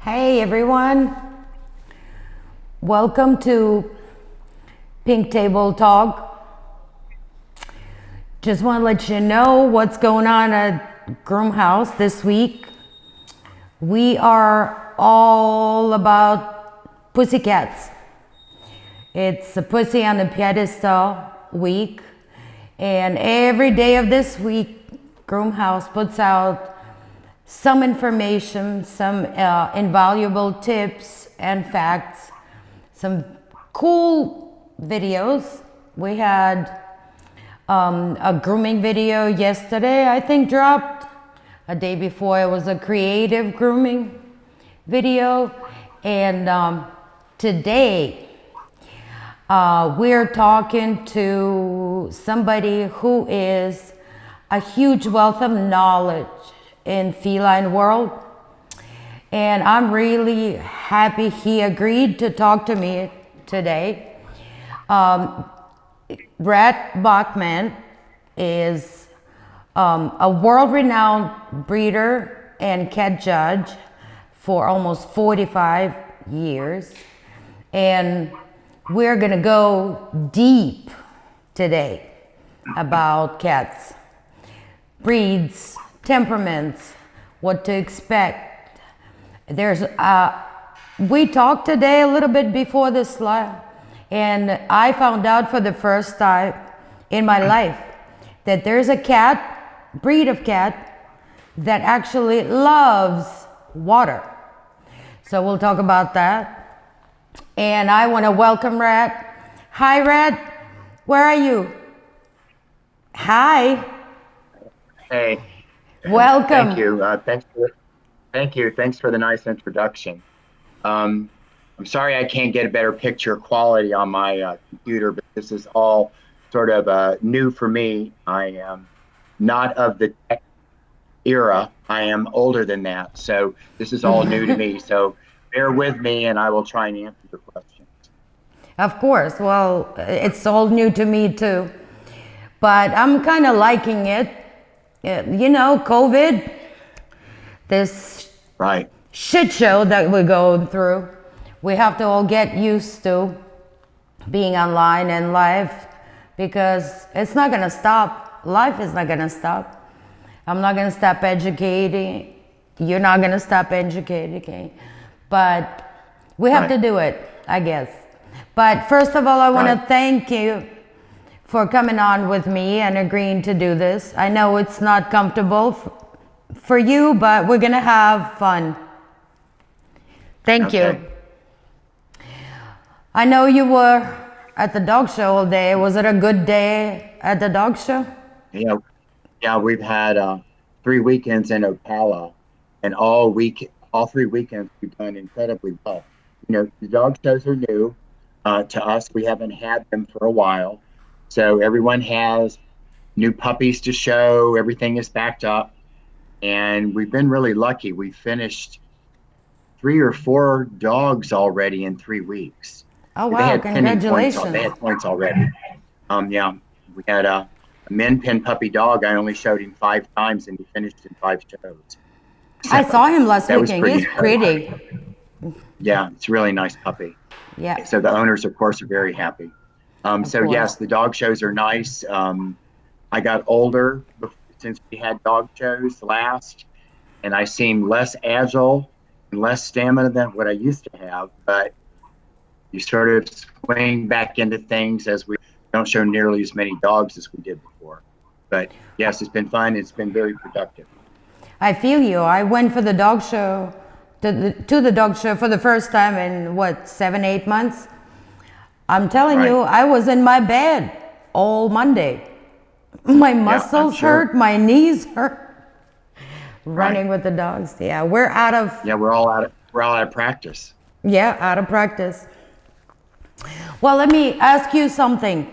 Hey everyone, welcome to Pink Table Talk. Just want to let you know what's going on at Groom House this week. We are all about pussycats. It's a pussy on the pedestal week, and every day of this week, Groom House puts out some information, some invaluable tips and facts, some cool videos. We had a grooming video yesterday, I think dropped. A day before it was a creative grooming video. And today we're talking to somebody who is a huge wealth of knowledge in feline world, and I'm really happy he agreed to talk to me today. Rhett Bockman is a world-renowned breeder and cat judge for almost 45 years, and we're gonna go deep today about cats, breeds, temperaments, what to expect. We talked today a little bit before this live, and I found out for the first time in my life that there's a breed of cat that actually loves water. So we'll talk about that. And I want to welcome Rhett. Hi Rhett, where are you? Hi. Hey. Welcome. Thank you. Thank you. Thanks for the nice introduction. I'm sorry I can't get a better picture quality on my computer, but this is all sort of new for me. I am not of the tech era. I am older than that. So this is all new to me. So bear with me and I will try and answer your questions. Of course. Well, it's all new to me too. But I'm kind of liking it. You know, COVID, this shit show that we're going through, we have to all get used to being online and live, because it's not going to stop. Life is not going to stop. I'm not going to stop educating. You're not going to stop educating. But we have to do it, I guess. But first of all, I want to thank you for coming on with me and agreeing to do this. I know it's not comfortable for you, but we're gonna have fun. Thank you. I know you were at the dog show all day. Was it a good day at the dog show? Yeah, we've had 3 weekends in Ocala, and all 3 weekends we've done incredibly well. You know, the dog shows are new to us. We haven't had them for a while. So everyone has new puppies to show. Everything is backed up. And we've been really lucky. We finished 3 or 4 dogs already in 3 weeks. Oh, wow. Congratulations. They had points already. Yeah, we had a min pin puppy dog. I only showed him 5 times and he finished in 5 shows. So I saw him last weekend. He's pretty. Yeah, it's a really nice puppy. Yeah. So the owners, of course, are very happy. So yes, the dog shows are nice. I got older since we had dog shows last, and I seem less agile and less stamina than what I used to have. But you sort of swing back into things as we don't show nearly as many dogs as we did before. But yes, it's been fun. It's been very productive. I feel you. I went for the dog show, to the dog show for the first time in what, 7, 8 months? I'm telling you, I was in my bed all Monday. My muscles hurt, my knees hurt. Running with the dogs. Yeah, we're out of. Yeah, we're all out of practice. Yeah, out of practice. Well, let me ask you something.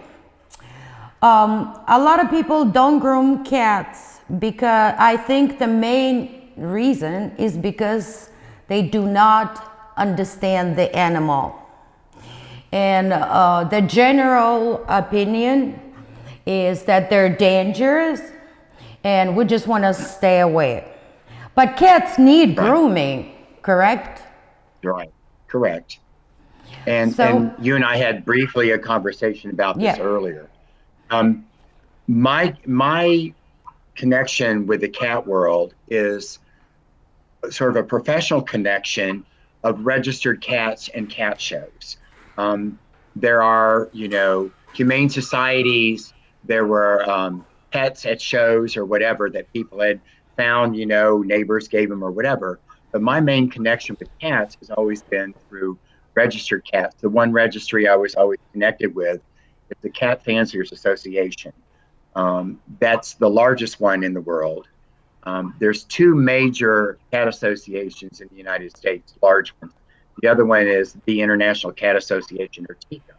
A lot of people don't groom cats because I think the main reason is because they do not understand the animal. And the general opinion is that they're dangerous and we just want to stay away. But cats need grooming, correct? Right. Correct. And So, you and I had briefly a conversation about this yeah. earlier. Um, my connection with the cat world is sort of a professional connection of registered cats and cat shows. Um, there are, humane societies. There were pets at shows or whatever that people had found, neighbors gave them or whatever. But my main connection with cats has always been through registered cats. The one registry I was always connected with is the Cat Fanciers Association. That's the largest one in the world. There's two major cat associations in the United States, large ones. The other one is the International Cat Association, or TICA,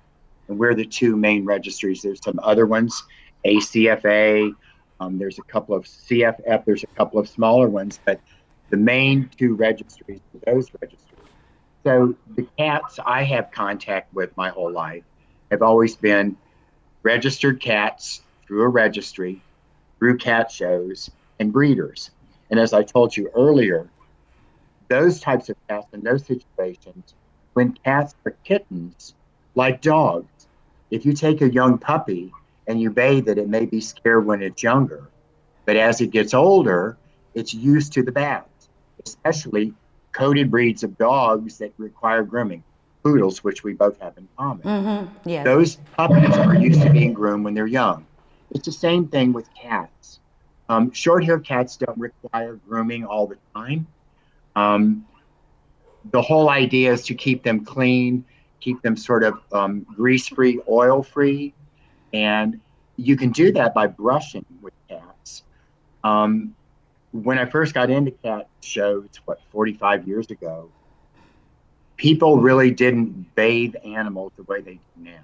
and we're the two main registries. There's some other ones, ACFA. There's a couple of CFF. There's a couple of smaller ones, but the main two registries are those registries. So the cats I have contact with my whole life have always been registered cats through a registry, through cat shows, and breeders. And as I told you earlier, those types of cats in those situations, when cats are kittens, like dogs, if you take a young puppy and you bathe it, it may be scared when it's younger. But as it gets older, it's used to the baths, especially coated breeds of dogs that require grooming, poodles, which we both have in common. Yes. Those puppies are used to being groomed when they're young. It's the same thing with cats. Short hair cats don't require grooming all the time. Um, the whole idea is to keep them clean, keep them sort of grease free, oil free. And you can do that by brushing with cats. Um, when I first got into cat shows, 45 years ago, people really didn't bathe animals the way they do now.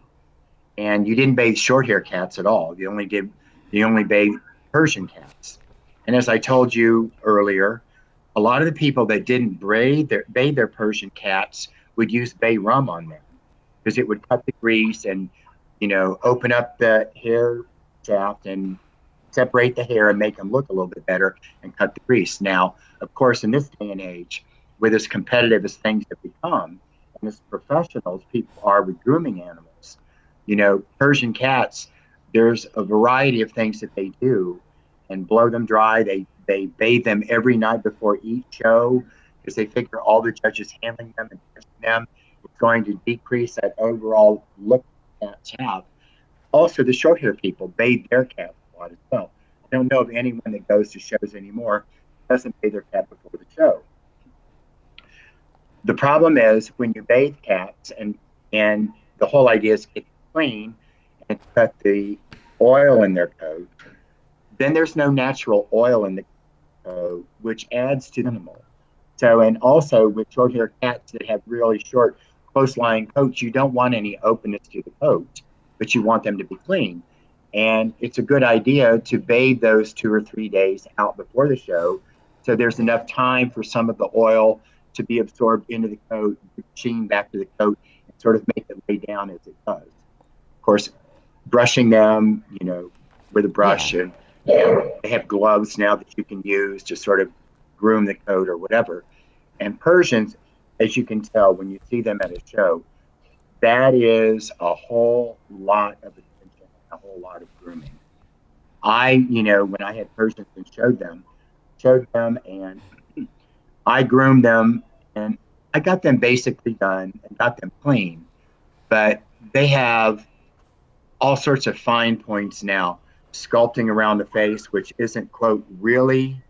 And you didn't bathe short hair cats at all. You only bathed Persian cats. And as I told you earlier, a lot of the people that didn't bathe their Persian cats would use bay rum on them because it would cut the grease and open up the hair shaft and separate the hair and make them look a little bit better and cut the grease. Now, of course, in this day and age, with as competitive as things have become, and as professionals people are with grooming animals, Persian cats, there's a variety of things that they do and blow them dry. They bathe them every night before each show because they figure all the judges handling them and touching them is going to decrease that overall look cats have. Also, the short hair people bathe their cats a lot as well. I don't know of anyone that goes to shows anymore that doesn't bathe their cat before the show. The problem is when you bathe cats and the whole idea is get clean and cut the oil in their coat, then there's no natural oil in the coat, which adds to the animal. So, and also with short hair cats that have really short, close lying coats, you don't want any openness to the coat, but you want them to be clean. And it's a good idea to bathe those 2 or 3 days out before the show. So there's enough time for some of the oil to be absorbed into the coat, sheen back to the coat, and sort of make it lay down as it does. Of course, brushing them, with a Yeah. brush, and they have gloves now that you can use to sort of groom the coat or whatever. And Persians, as you can tell when you see them at a show, that is a whole lot of attention, a whole lot of grooming. When I had Persians and showed them, and I groomed them, and I got them basically done and got them clean. But they have all sorts of fine points now, sculpting around the face, which isn't, quote, really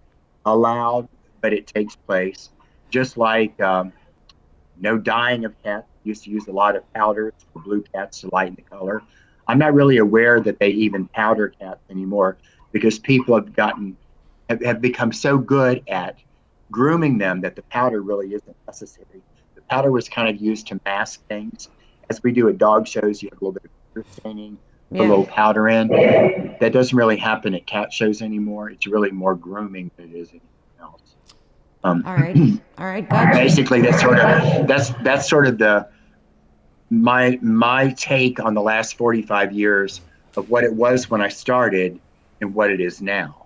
allowed, but it takes place. Just like no dyeing of cats. Used to use a lot of powders for blue cats to lighten the color. I'm not really aware that they even powder cats anymore because people have become so good at grooming them that the powder really isn't necessary. The powder was kind of used to mask things. As we do at dog shows, you have a little bit of clear staining, put a Yeah. little powder in. That doesn't really happen at cat shows anymore. It's really more grooming than it is anything else. All right. All right. Got you. Basically, that's sort of the my take on the last 45 years of what it was when I started and what it is now.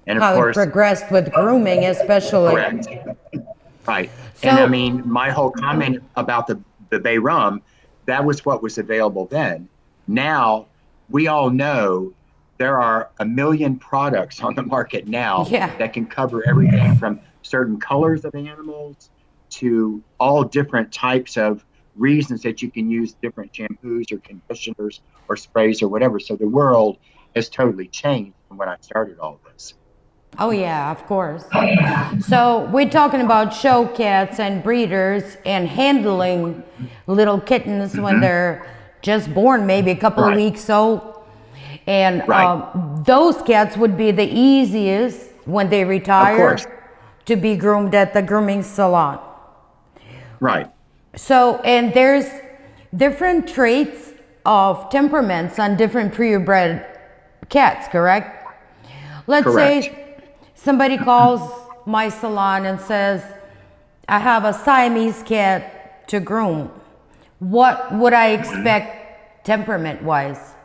And of How it course, progressed with grooming, especially. correct. Right. And I So, mean, my whole comment about the Bay rum, that was what was available then. Now, we all know there are a million products on the market now yeah. that can cover everything from certain colors of animals to all different types of reasons that you can use different shampoos or conditioners or sprays or whatever. So the world has totally changed from when I started all this. Oh, yeah, of course. So, we're talking about show cats and breeders and handling little kittens when Hmm. they're just born, maybe a couple of Right. weeks old. And Right. those cats would be the easiest when they Of course. retire to be groomed at the grooming salon. Right. So, and there's different traits of temperaments on different purebred cats, correct? Let's Correct. say somebody calls my salon and says, I have a Siamese cat to groom. What would I Mhm. expect temperament wise?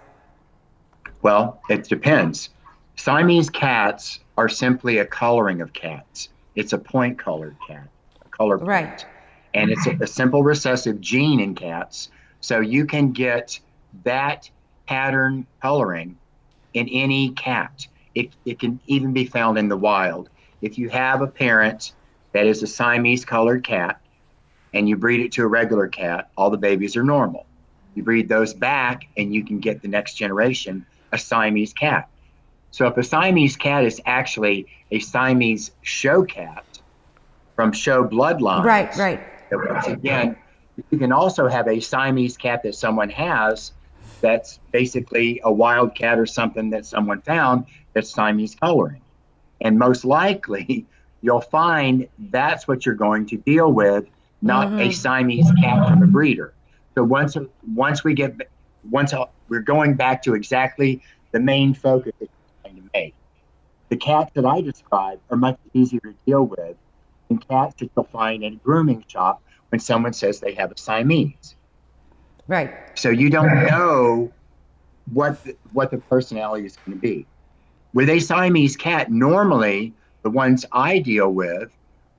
Well, it depends. Siamese cats are simply a coloring of cats. It's a point colored cat, a color Right, point. And it's a simple recessive gene in cats. So you can get that pattern coloring in any cat. It can even be found in the wild. If you have a parent that is a Siamese colored cat, and you breed it to a regular cat, all the babies are normal. You breed those back, and you can get the next generation a Siamese cat. So if a Siamese cat is actually a Siamese show cat from show right, bloodlines, right. then once again, you can also have a Siamese cat that someone has that's basically a wild cat or something that someone found that's Siamese coloring. And most likely, you'll find that's what you're going to deal with, not a Siamese cat from a breeder. So once we get once we're going back to exactly the main focus that you're trying to make. The cats that I describe are much easier to deal with than cats that you'll find in a grooming shop when someone says they have a Siamese. Right. So you don't know what the personality is going to be. With a Siamese cat, normally the ones I deal with,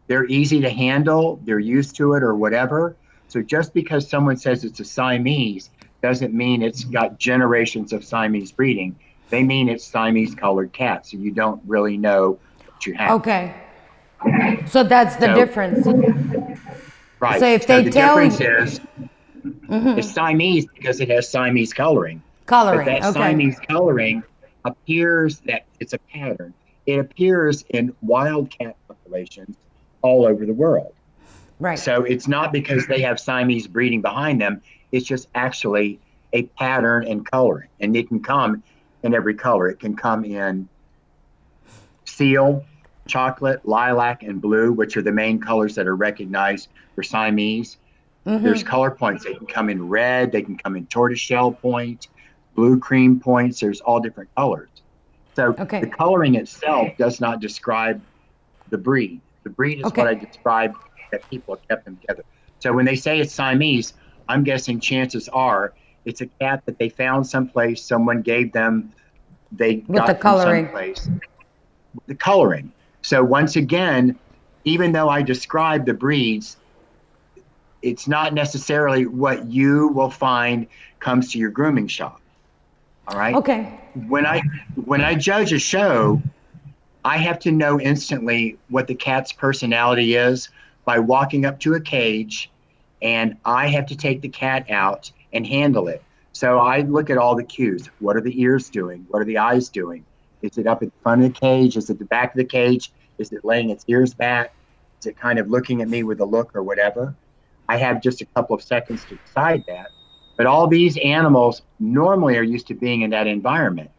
they're easy to handle, they're used to it or whatever. So just because someone says it's a Siamese doesn't mean it's got generations of Siamese breeding. They mean it's Siamese colored cat. So you don't really know what you have. Okay. So that's the So, difference. So right. if So they the tell difference you is it's Siamese because it has Siamese coloring, but coloring, that okay. Siamese coloring appears that it's a pattern. It appears in wildcat populations all over the world. Right. So it's not because they have Siamese breeding behind them. It's just actually a pattern and coloring, and it can come in every color. It can come in seal, chocolate, lilac, and blue, which are the main colors that are recognized for Siamese. There's color points. They can come in red, they can come in tortoiseshell point, blue cream points. There's all different colors. So the Okay. coloring itself does not describe the breed. The breed is what I Okay. described that people have kept them together. So when they say it's Siamese, I'm guessing chances are it's a cat that they found someplace, someone gave them, they With the got from coloring. someplace the coloring. So once again, even though I describe the breeds, it's not necessarily what you will find comes to your grooming shop. All right. Okay. When I when I judge a show, I have to know instantly what the cat's personality is by walking up to a cage, and I have to take the cat out and handle it. So I look at all the cues. What are the ears doing? What are the eyes doing? Is it up at the front of the cage? Is it the back of the cage? Is it laying its ears back? Is it kind of looking at me with a look or whatever? I have just a couple of seconds to decide that. But all these animals normally are used to being in that environment.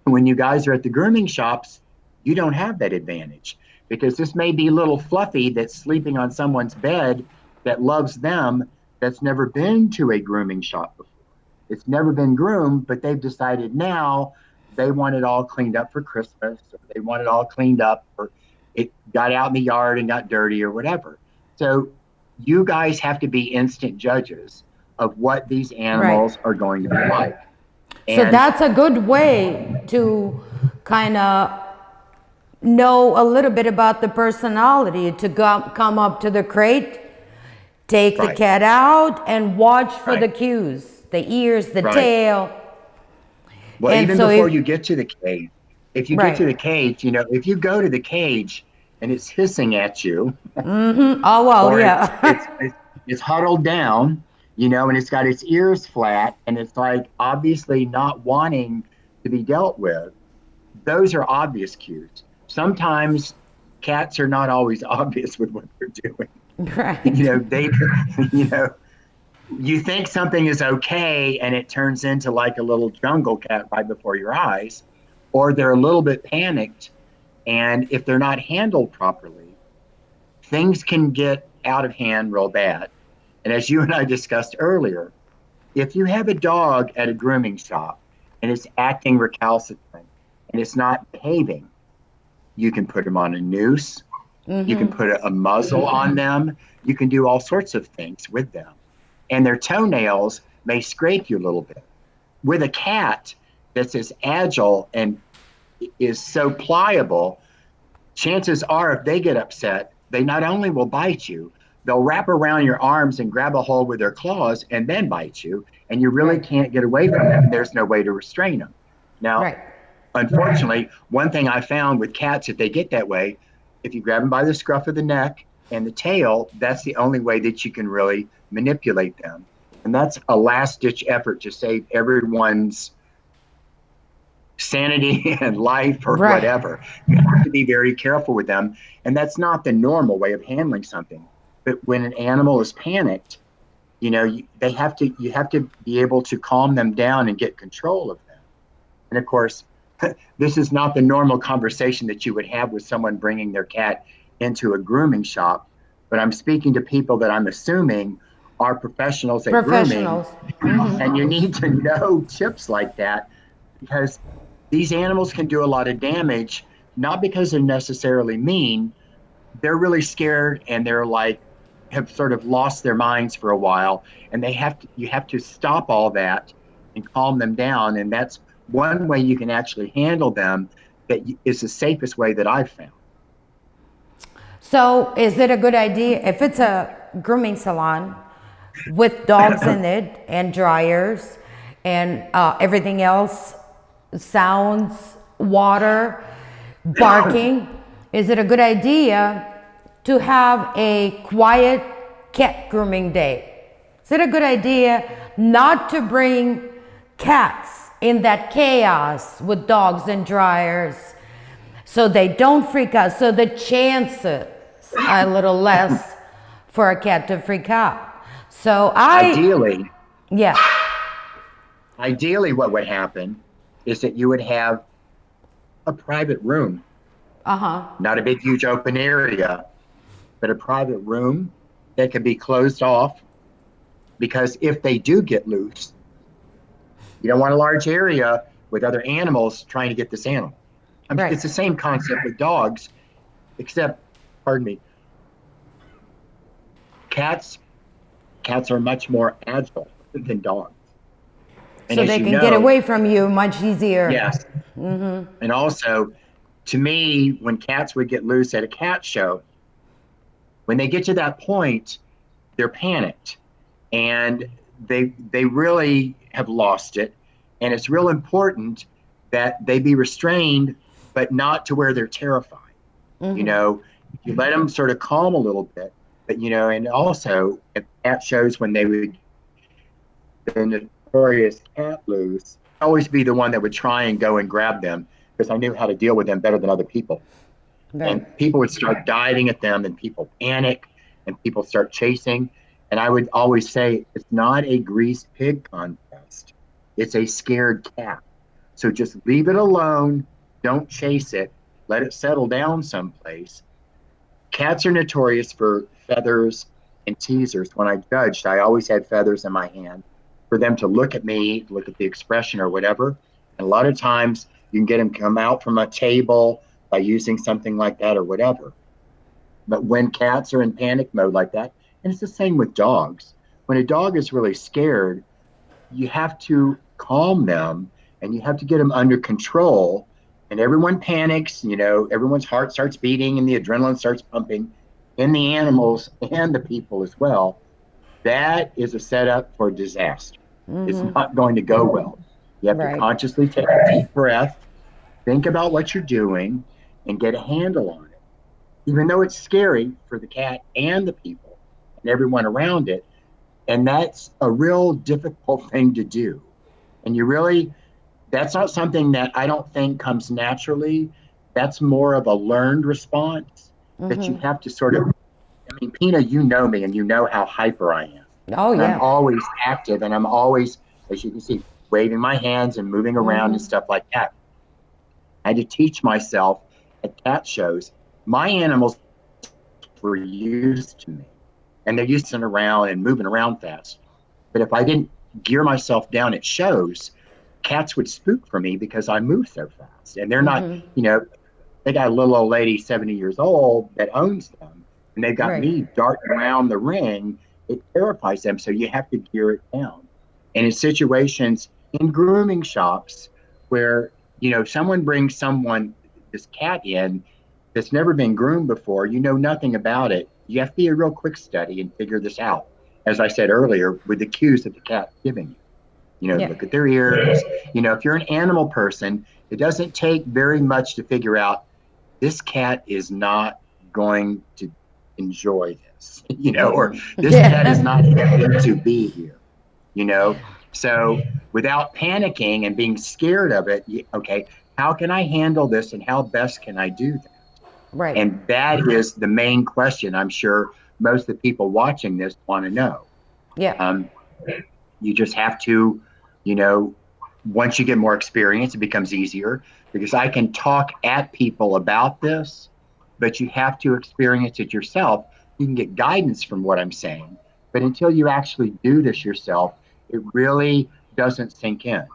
When you guys are at the grooming shops, you don't have that advantage because this may be little Fluffy that's sleeping on someone's bed that loves them that's never been to a grooming shop before. It's never been groomed, but they've decided now they want it all cleaned up for Christmas or they want it all cleaned up or it got out in the yard and got dirty or whatever. So you guys have to be instant judges of what these Right. animals are going to be like. So And that's a good way to kind of know a little bit about the personality to come up to the crate, take the Right, cat out, and watch for right, the cues, the ears, the right. tail. Well, And even so before if, you get to the cage, if you get right. to the cage, if you go to the cage and it's hissing at you, Oh, well, or it's it's yeah. it's, it's huddled down, and it's got its ears flat, and it's like obviously not wanting to be dealt with. Those are obvious cues. Sometimes cats are not always obvious with what they're doing. Right. They, you know, you think something is okay and it turns into like a little jungle cat right before your eyes, or they're a little bit panicked. And if they're not handled properly, things can get out of hand real bad. And as you and I discussed earlier, if you have a dog at a grooming shop and it's acting recalcitrant and it's not behaving, you can put them on a noose, you can put a muzzle on them, you can do all sorts of things with them. And their toenails may scrape you a little bit. With a cat that's as agile and is so pliable, chances are if they get upset, they not only will bite you, they'll wrap around your arms and grab a hold with their claws and then bite you. And you really Right. can't get away from them. There's no way to restrain them. Now, Right. unfortunately, one thing I found with cats, if they get that way, if you grab them by the scruff of the neck and the tail, that's the only way that you can really manipulate them. And that's a last ditch effort to save everyone's sanity and life or Right. whatever. You have to be very careful with them. And that's not the normal way of handling something. But when an animal is panicked, you have to be able to calm them down and get control of them. And of course, this is not the normal conversation that you would have with someone bringing their cat into a grooming shop, but I'm speaking to people that I'm assuming are professionals at grooming, Professionals. and you need to know tips like that because these animals can do a lot of damage, not because they're necessarily mean. They're really scared and they're like, have sort of lost their minds for a while, and you have to stop all that and calm them down. And that's one way you can actually handle them that is the safest way that I've found. So, is it a good idea if it's a grooming salon with dogs in it and dryers and everything else, sounds, water, barking? Is it a good idea to have a quiet cat grooming day? Is it a good idea not to bring cats in that chaos with dogs and dryers so they don't freak out, so the chances are a little less for a cat to freak out? So ideally, yeah, ideally, what would happen is that you would have a private room, not a big, huge open area, but a private room that could be closed off because if they do get loose, you don't want a large area with other animals trying to get this animal. I mean, right. it's the same concept with dogs, except, pardon me, cats. Cats are much more agile than dogs, and So as they you can get know, away from you much easier. yes. And also, to me, when cats would get loose at a cat show, when they get to that point, they're panicked and they really have lost it. And it's real important that they be restrained, but not to where they're terrified. You know, you let them sort of calm a little bit, but and also at cat shows when they would the notorious cat loose, always be the one that would try and go and grab them because I knew how to deal with them better than other people. Right. And people would start diving at them and people panic and people start chasing. And I would always say, it's not a greased pig contest, it's a scared cat. So just leave it alone. Don't chase it. Let it settle down someplace. Cats are notorious for feathers and teasers. When I judged, I always had feathers in my hand for them to look at me, look at the expression or whatever. And a lot of times you can get them come out from a table by using something like that or whatever. But when cats are in panic mode like that, and it's the same with dogs, when a dog is really scared, you have to calm them and you have to get them under control and everyone panics, everyone's heart starts beating and the adrenaline starts pumping in the animals and the people as well. That is a setup for disaster. It's not going to go well. You have to Right. consciously take a deep breath, think about what you're doing, and get a handle on it. Even though it's scary for the cat and the people and everyone around it. And that's a real difficult thing to do. And that's not something that I don't think comes naturally. That's more of a learned response that you have to sort of, I mean, Pina, you know me and you know how hyper I am. Oh, And I'm yeah. always active and I'm always, as you can see, waving my hands and moving around and stuff like that. I had to teach myself at cat shows. My animals were used to me and they're used to around and moving around fast. But if I didn't gear myself down at shows, cats would spook for me because I move so fast. And they're not, they got a little old lady, 70 years old, that owns them, and they've got Right. me darting around the ring. It terrifies them. So you have to gear it down. And in situations in grooming shops where, someone brings this cat in that's never been groomed before, you know nothing about it. You have to be a real quick study and figure this out. As I said earlier, with the cues that the cat's giving you. Yeah. Look at their ears. If you're an animal person, it doesn't take very much to figure out this cat is not going to enjoy this, or this cat is Yeah. not going to be here, you know. So without panicking and being scared of it, okay, how can I handle this and how best can I do that? Right. And that is the main question I'm sure most of the people watching this want to know. Yeah. Um, you just have to, you know, once you get more experience, it becomes easier because I can talk at people about this, but you have to experience it yourself. You can get guidance from what I'm saying, but until you actually do this yourself, it really doesn't sink in.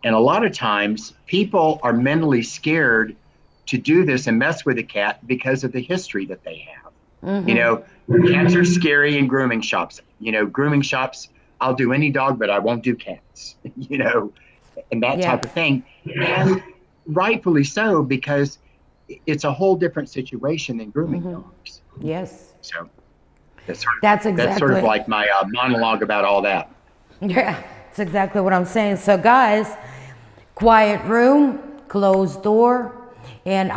And a lot of times people are mentally scared to do this and mess with a cat because of the history that they have. You know, cats are scary in grooming shops. Grooming shops, I'll do any dog, but I won't do cats, and that Yeah. type of thing. And rightfully so, because it's a whole different situation than grooming dogs. Yes. So that's sort of, That's that's sort of exactly. like my monologue about all that. Yeah, that's exactly what I'm saying. So, guys, quiet room, closed door, and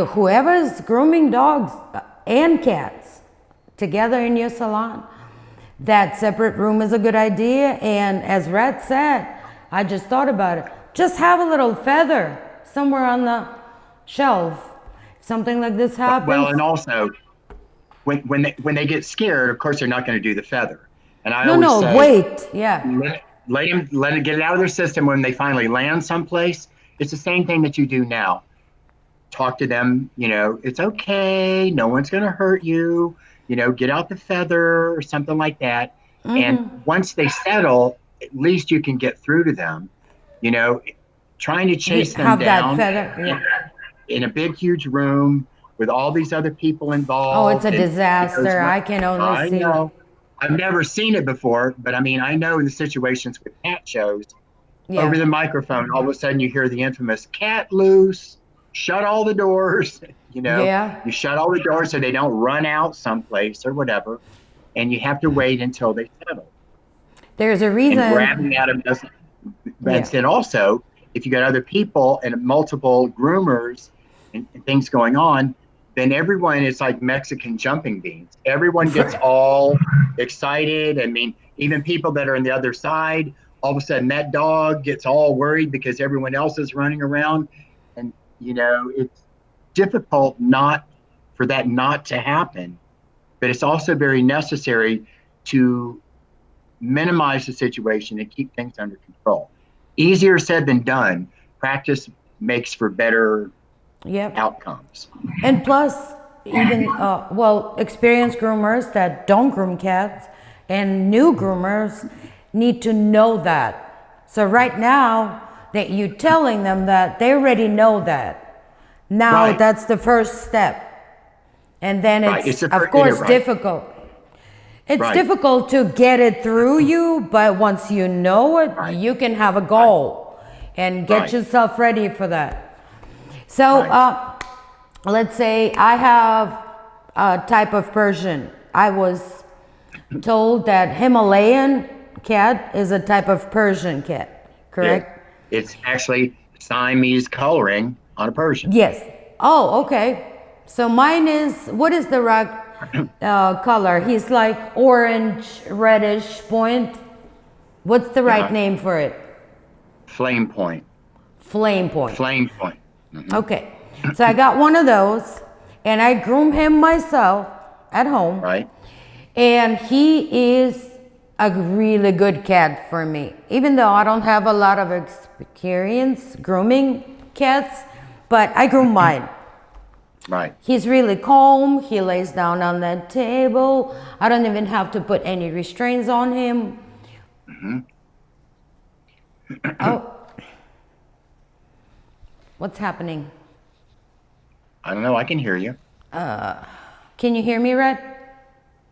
whoever's grooming dogs and cats together in your salon, that separate room is a good idea. And as Rhett said, I just thought about it. Just have a little feather somewhere on the shelf. If something like this Well, happens, and also when they get scared, of course they're not going to do the feather. And I no, always no, say, wait, yeah, let it get it out of their system when they finally land someplace. It's the same thing that you do now. Talk to them, it's okay, no one's going to hurt you, get out the feather or something like that. And once they settle, at least you can get through to them. you know Trying to chase them have that down feather, yeah. in a big huge room with all these other people Oh, it's a involved, and disaster. I can only I see. know, I've never seen it before, but I mean, I know in the situations with cat shows, over Yeah, the microphone, all of a sudden you hear the infamous cat loose, shut all the doors. yeah. You shut all the doors so they don't run out someplace or whatever. And you have to wait until they settle. There's a And reason. grabbing at them doesn't. And Yeah, then also, if you got other people and multiple groomers and things going on, then everyone is like Mexican jumping beans. Everyone gets all excited. I mean, even people that are on the other side, all of a sudden that dog gets all worried because everyone else is running around. And, it's difficult not for that not to happen, but it's also very necessary to minimize the situation and keep things under control. Easier said than done. Practice makes for better yep. outcomes. And plus, even well, experienced groomers that don't groom cats and new groomers need to know that. So right now that you're telling them that, they already know that. Now Right, that's the first step. And then right. it's It's the of first, yeah, course right, difficult. It's right, difficult to get it through you, but once you know it, right, you can have a right, goal and get right, yourself ready for that. So Right. let's say I have a type of Persian. I was told that Himalayan cat is a type of Persian cat, It is. correct? It's actually Siamese coloring on a Persian. Yes. Oh, okay. So mine is, what is the right color? He's like orange, reddish point. What's the right Yeah. name for it? Flame point. Flame point. Flame point. Hmm. Okay. So I got one of those and I groom him myself at home. Right. And he is a really good cat for me. Even though I don't have a lot of experience grooming cats, but I groom mine. Right. He's really calm. He lays down on that table. I don't even have to put any restraints on him. Hmm. Oh, what's happening? I don't know. I can hear you. Can you hear me, Rhett?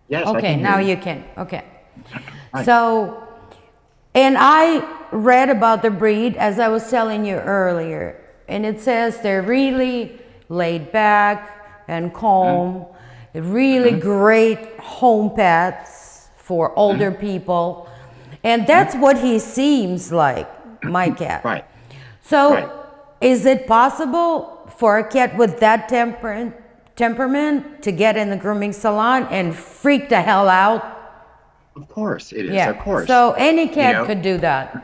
Yes, I Okay, can hear now you. you can. Okay. Right. So, and I read about the breed as I was telling you earlier, and it says they're really laid back and Hmm. calm, really Hmm. great home pets for older Hmm. people. And Hmm. that's what he seems like, my cat. Right. Right. So, is it possible for a cat with that temperament to get in the grooming salon and freak the hell out? Of course it is. Of Yeah. course. So any You cat know. could do that.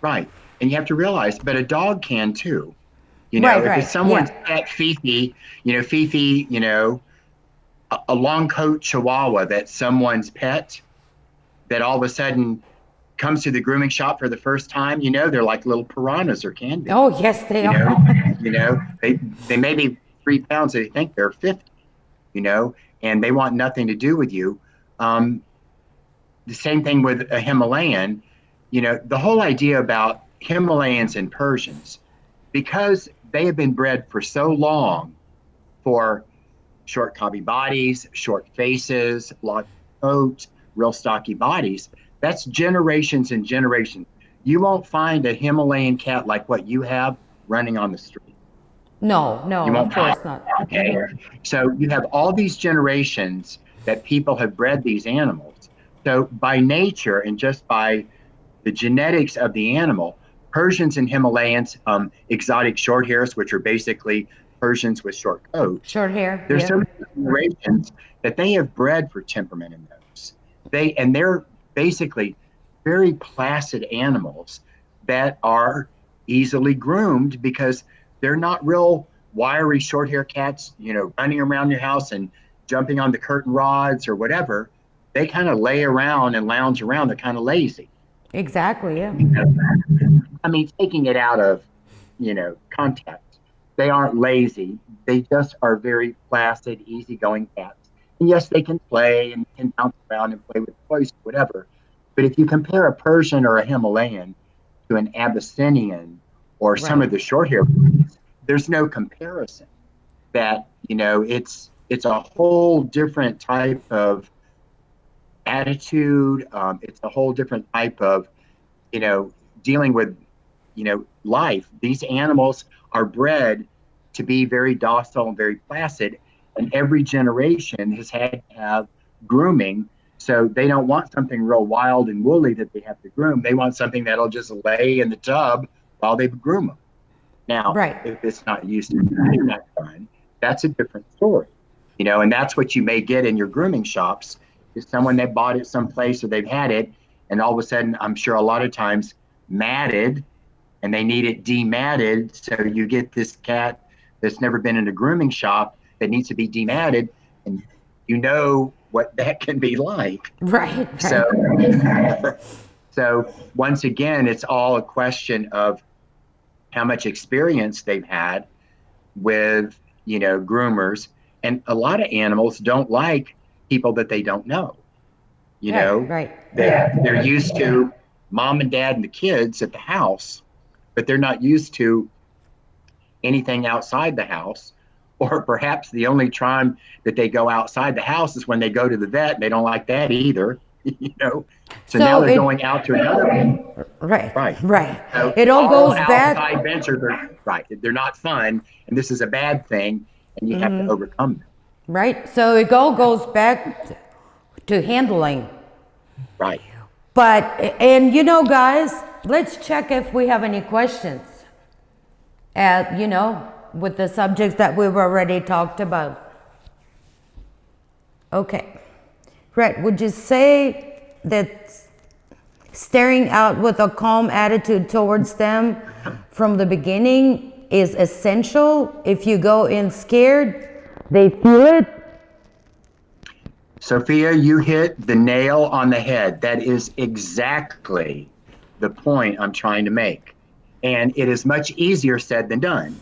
Right. And you have to realize, but a dog can too. Right, If it's right. someone's Yeah. pet Fifi, Fifi, a long coat Chihuahua that's someone's pet that all of a sudden comes to the grooming shop for the first time, they're like little piranhas or can be. Oh, yes, they You know, are. they may be 3 pounds, they think they're 50, you know, and they want nothing to do with you. Um, the same thing with a Himalayan, the whole idea about Himalayans and Persians, because they have been bred for so long for short cobby bodies, short faces, long coats, real stocky bodies. That's generations and generations. You won't find a Himalayan cat like what you have running on the street. No, You no, of won't find course it. not. Okay. So you have all these generations that people have bred these animals. So by nature and just by the genetics of the animal, Persians and Himalayans, exotic short hairs, which are basically Persians with short coats, Short hair, there's so yeah. many generations that they have bred for temperament in those. They're basically very placid animals that are easily groomed because they're not real wiry short hair cats, running around your house and jumping on the curtain rods or whatever. They kind of lay around and lounge around. They're kind of lazy. Exactly, yeah. I mean, taking it out of, context, they aren't lazy. They just are very placid, easygoing cats. And yes, they can play and can bounce around and play with toys, whatever. But if you compare a Persian or a Himalayan to an Abyssinian or some Right. of the short hair breeds, there's no comparison. That it's a whole different type of attitude. It's a whole different type of you know, dealing with, life. These animals are bred to be very docile and very placid, and every generation has had to have grooming. So they don't want something real wild and woolly that they have to groom. They want something that'll just lay in the tub while they groom them. Now, Right. if it's not used to getting that done, that's a different story. And that's what you may get in your grooming shops is someone that bought it someplace or they've had it, and all of a sudden, I'm sure a lot of times matted, and they need it dematted. So you get this cat that's never been in a grooming shop that needs to be dematted, and you know what that can be like. Right, So, right. so once again, it's all a question of how much experience they've had with groomers, and a lot of animals don't like people that they don't know. you Right, know right. they're used to mom and dad and the kids at the house, but they're not used to anything outside the house. Or perhaps the only time that they go outside the house is when they go to the vet. They don't like that either. you know So now So they're it, going out to another, right, right. right. So It all all goes outside back, ventures are, right. They're not fun. And this is a bad thing. And you have to overcome them. right? So it all goes back to handling. Right. But, and you know, guys, let's check if we have any questions at, you know, with the subjects that we've already talked about. Okay. Rhett, would you say that staring out with a calm attitude towards them from the beginning is essential? If you go in scared, they feel it? Sophia, you hit the nail on the head. That is exactly the point I'm trying to make. And it is much easier said than done.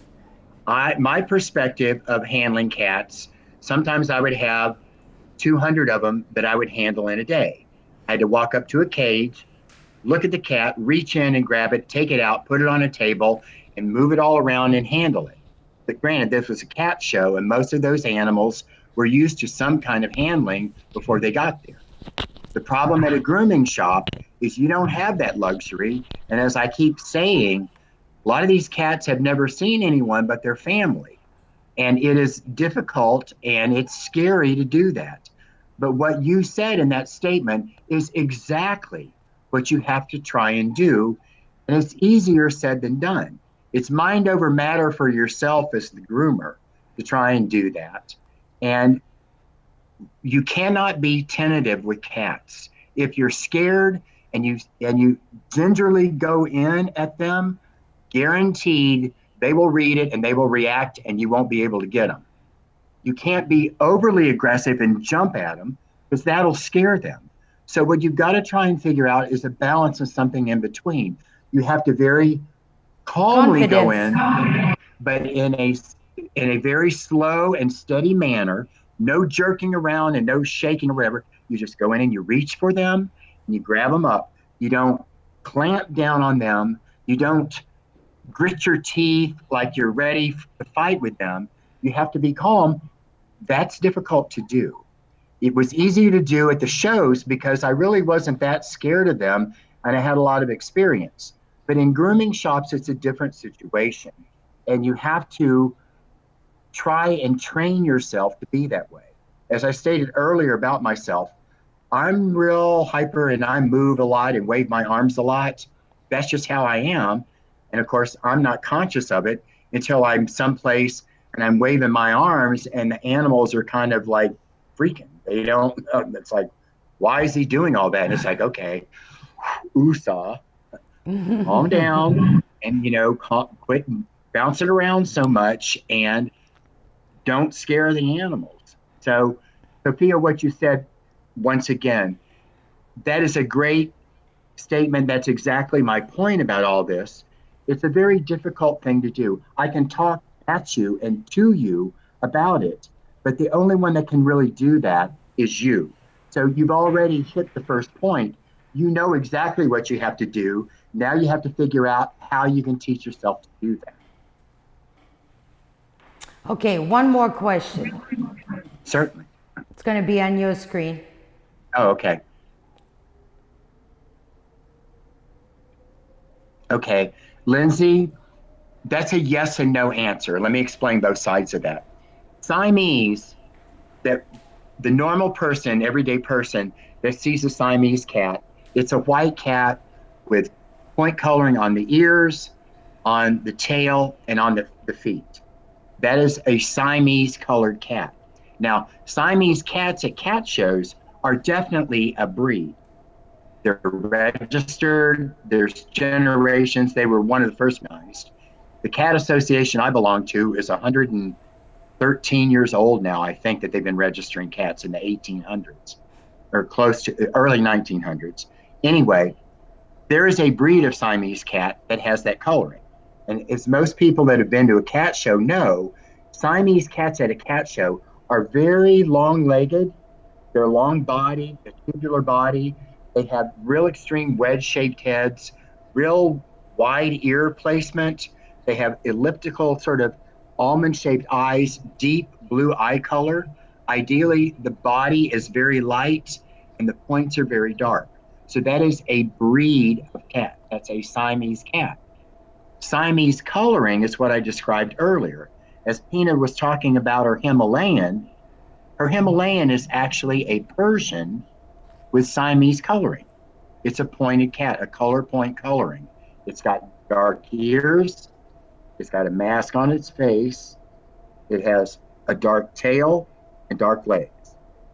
My perspective of handling cats, sometimes I would have 200 of them that I would handle in a day. I had to walk up to a cage, look at the cat, reach in and grab it, take it out, put it on a table, and move it all around and handle it. But granted, this was a cat show, and most of those animals were used to some kind of handling before they got there. The problem at a grooming shop is you don't have that luxury. And as I keep saying, a lot of these cats have never seen anyone but their family. And it is difficult and it's scary to do that. But what you said in that statement is exactly what you have to try and do. And it's easier said than done. It's mind over matter for yourself as the groomer to try and do that. And you cannot be tentative with cats. If you're scared and you gingerly go in at them, guaranteed they will read it and they will react and you won't be able to get them. You can't be overly aggressive and jump at them because that'll scare them. So what you've got to try and figure out is a balance of something in between. You have to very calmly go Confidence. in, but in a very slow and steady manner, no jerking around and no shaking or whatever. You just go in and you reach for them and you grab them up. You don't clamp down on them. You don't grit your teeth like you're ready to fight with them. You have to be calm. That's difficult to do. It was easy to do at the shows because I really wasn't that scared of them and I had a lot of experience. But in grooming shops, it's a different situation. And you have to try and train yourself to be that way. As I stated earlier about myself, I'm real hyper and I move a lot and wave my arms a lot. That's just how I am. And of course, I'm not conscious of it until I'm someplace and I'm waving my arms and the animals are kind of like freaking. They don't, it's like, why is he doing all that? And it's like, okay, USA, calm down and, quit bouncing around so much and don't scare the animals. So, Sophia, what you said once again, that is a great statement. That's exactly my point about all this. It's a very difficult thing to do. I can talk at you and to you about it, but the only one that can really do that is you. So you've already hit the first point. You know exactly what you have to do. Now you have to figure out how you can teach yourself to do that. Okay, one more question. Certainly. It's going to be on your screen. Oh, okay. Okay. Lindsay, that's a yes and no answer. Let me explain both sides of that. Siamese, that the normal person, everyday person that sees a Siamese cat, it's a white cat with point coloring on the ears, on the tail, and on the feet. That is a Siamese colored cat. Now, Siamese cats at cat shows are definitely a breed. They're registered, there's generations. They were one of the first recognized. The cat association I belong to is 113 years old now. I think that they've been registering cats in the 1800s or close to early 1900s. Anyway, there is a breed of Siamese cat that has that coloring. And as most people that have been to a cat show know, Siamese cats at a cat show are very long legged. They're long bodied, a tubular body. They have real extreme wedge shaped heads, real wide ear placement. They have elliptical, sort of almond shaped eyes, deep blue eye color. Ideally, the body is very light and the points are very dark. So that is a breed of cat. That's a Siamese cat. Siamese coloring is what I described earlier. As Pina was talking about her Himalayan is actually a Persian with Siamese coloring. It's a pointed cat, a color point coloring. It's got dark ears, it's got a mask on its face, it has a dark tail and dark legs.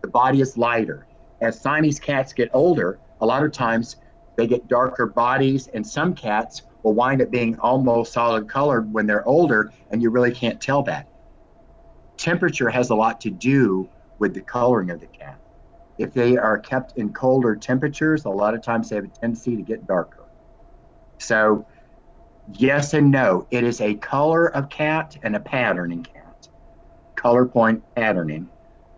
The body is lighter. As Siamese cats get older, a lot of times they get darker bodies, and some cats will wind up being almost solid colored when they're older, and you really can't tell that. Temperature has a lot to do with the coloring of the cat. If they are kept in colder temperatures, a lot of times they have a tendency to get darker. So, yes and no. It is a color of cat and a patterning cat, color point patterning.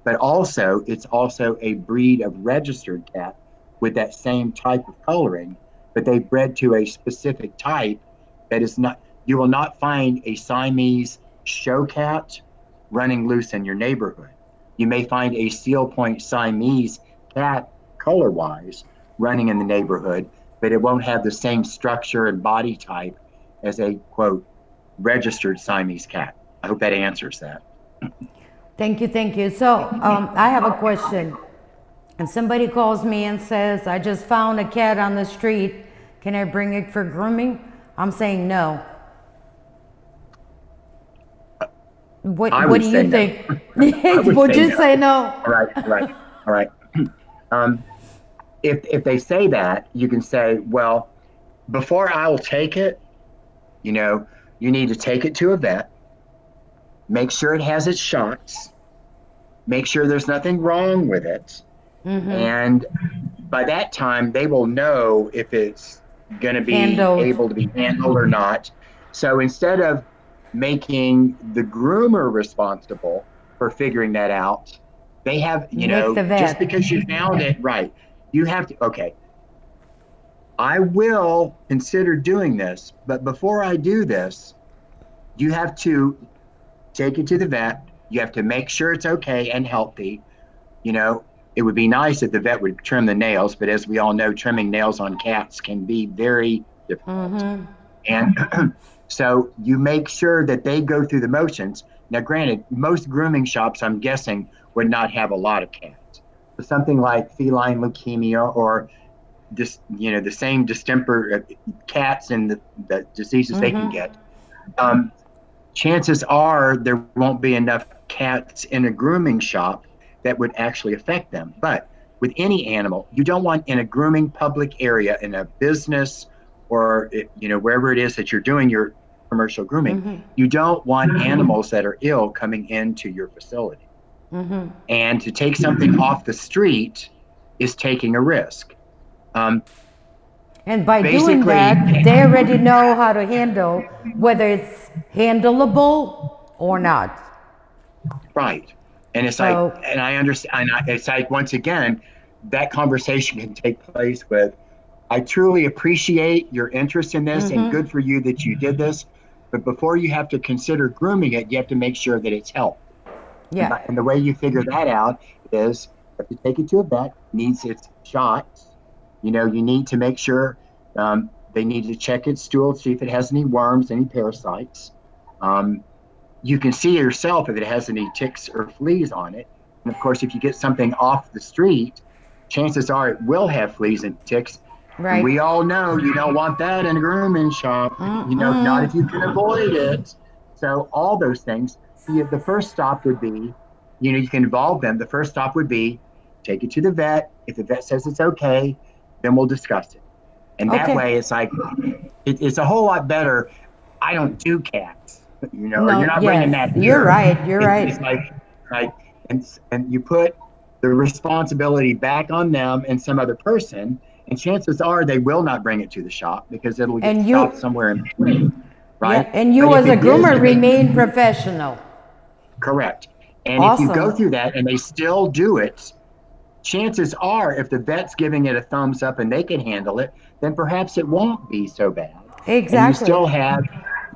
But also, it's also a breed of registered cat with that same type of coloring, but they bred to a specific type that is not, you will not find a Siamese show cat running loose in your neighborhood. You may find a seal point Siamese cat color wise running in the neighborhood, but it won't have the same structure and body type as a quote registered Siamese cat. I hope that answers that. Thank you, thank you. So I have a question. If somebody calls me and says, I just found a cat on the street, can I bring it for grooming? I'm saying no. What do you no. think? Would Would you no. say no? All right. If they say that, you can say, well, before I will take it, you know, you need to take it to a vet, make sure it has its shots, make sure there's nothing wrong with it. And by that time, they will know if it's going to be Handled. able to be handled or not. So instead of making the groomer responsible for figuring that out, they have, Make the just because vet. you found it, right, you have to, okay, I will consider doing this, but before I do this, you have to take it to the vet. You have to make sure it's okay and healthy. You know, it would be nice if the vet would trim the nails, but as we all know, trimming nails on cats can be very difficult. And so you make sure that they go through the motions. Now, granted, most grooming shops, I'm guessing, would not have a lot of cats. So something like feline leukemia or just, the same distemper cats and the diseases they can get. Um, Chances are there won't be enough cats in a grooming shop that would actually affect them. But with any animal, you don't want in a grooming public area, in a business or wherever it is that you're doing your commercial grooming, you don't want animals that are ill coming into your facility. And to take something off the street is taking a risk. Um, And by doing Basically, that, they already know how to handle whether it's handleable or not. right. And it's like, So, and I understand, it's like, once again, that conversation can take place with, I truly appreciate your interest in this and good for you that you did this. But before you have to consider grooming it, you have to make sure that it's healthy. yeah, And the way you figure that out is you have to take it to a vet, needs its shots. You need to make sure they need to check its stool, see if it has any worms, any parasites. Um, you can see yourself if it has any ticks or fleas on it. And of course, if you get something off the street, chances are it will have fleas and ticks. And right. we all know you don't want that in a grooming shop, not if you can avoid it. So, all those things. The first stop would be, you can involve them. The first stop would be take it to the vet. If the vet says it's okay, then we'll discuss it. And that Okay. way, it's like, it's a whole lot better. I don't do cats, or you're No, not bringing yes, that you're here. right. You're It's right. like, and you put the responsibility back on them and some other person, and chances are they will not bring it to the shop because it'll get And stopped you, somewhere in between, yeah, right? and But you if as a it is, groomer if they remain professional. correct, and if you go Awesome. through that and they still do it, chances are if the vet's giving it a thumbs up and they can handle it, then perhaps it won't be so bad, and you Exactly.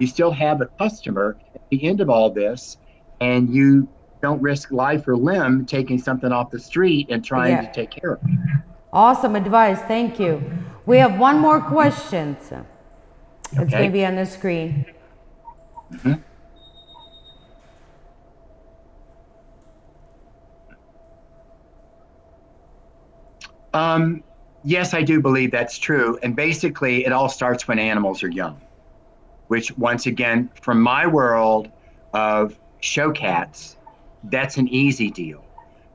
still have a customer at the end of all this, and you don't risk life or limb taking something off the street and trying Yeah. to take care of it. Awesome advice. Thank you. We have one more question. So it's going to Okay. be on the screen. Mhm. Yes, I do believe that's true. And basically, it all starts when animals are young, which, once again, from my world of show cats, that's an easy deal.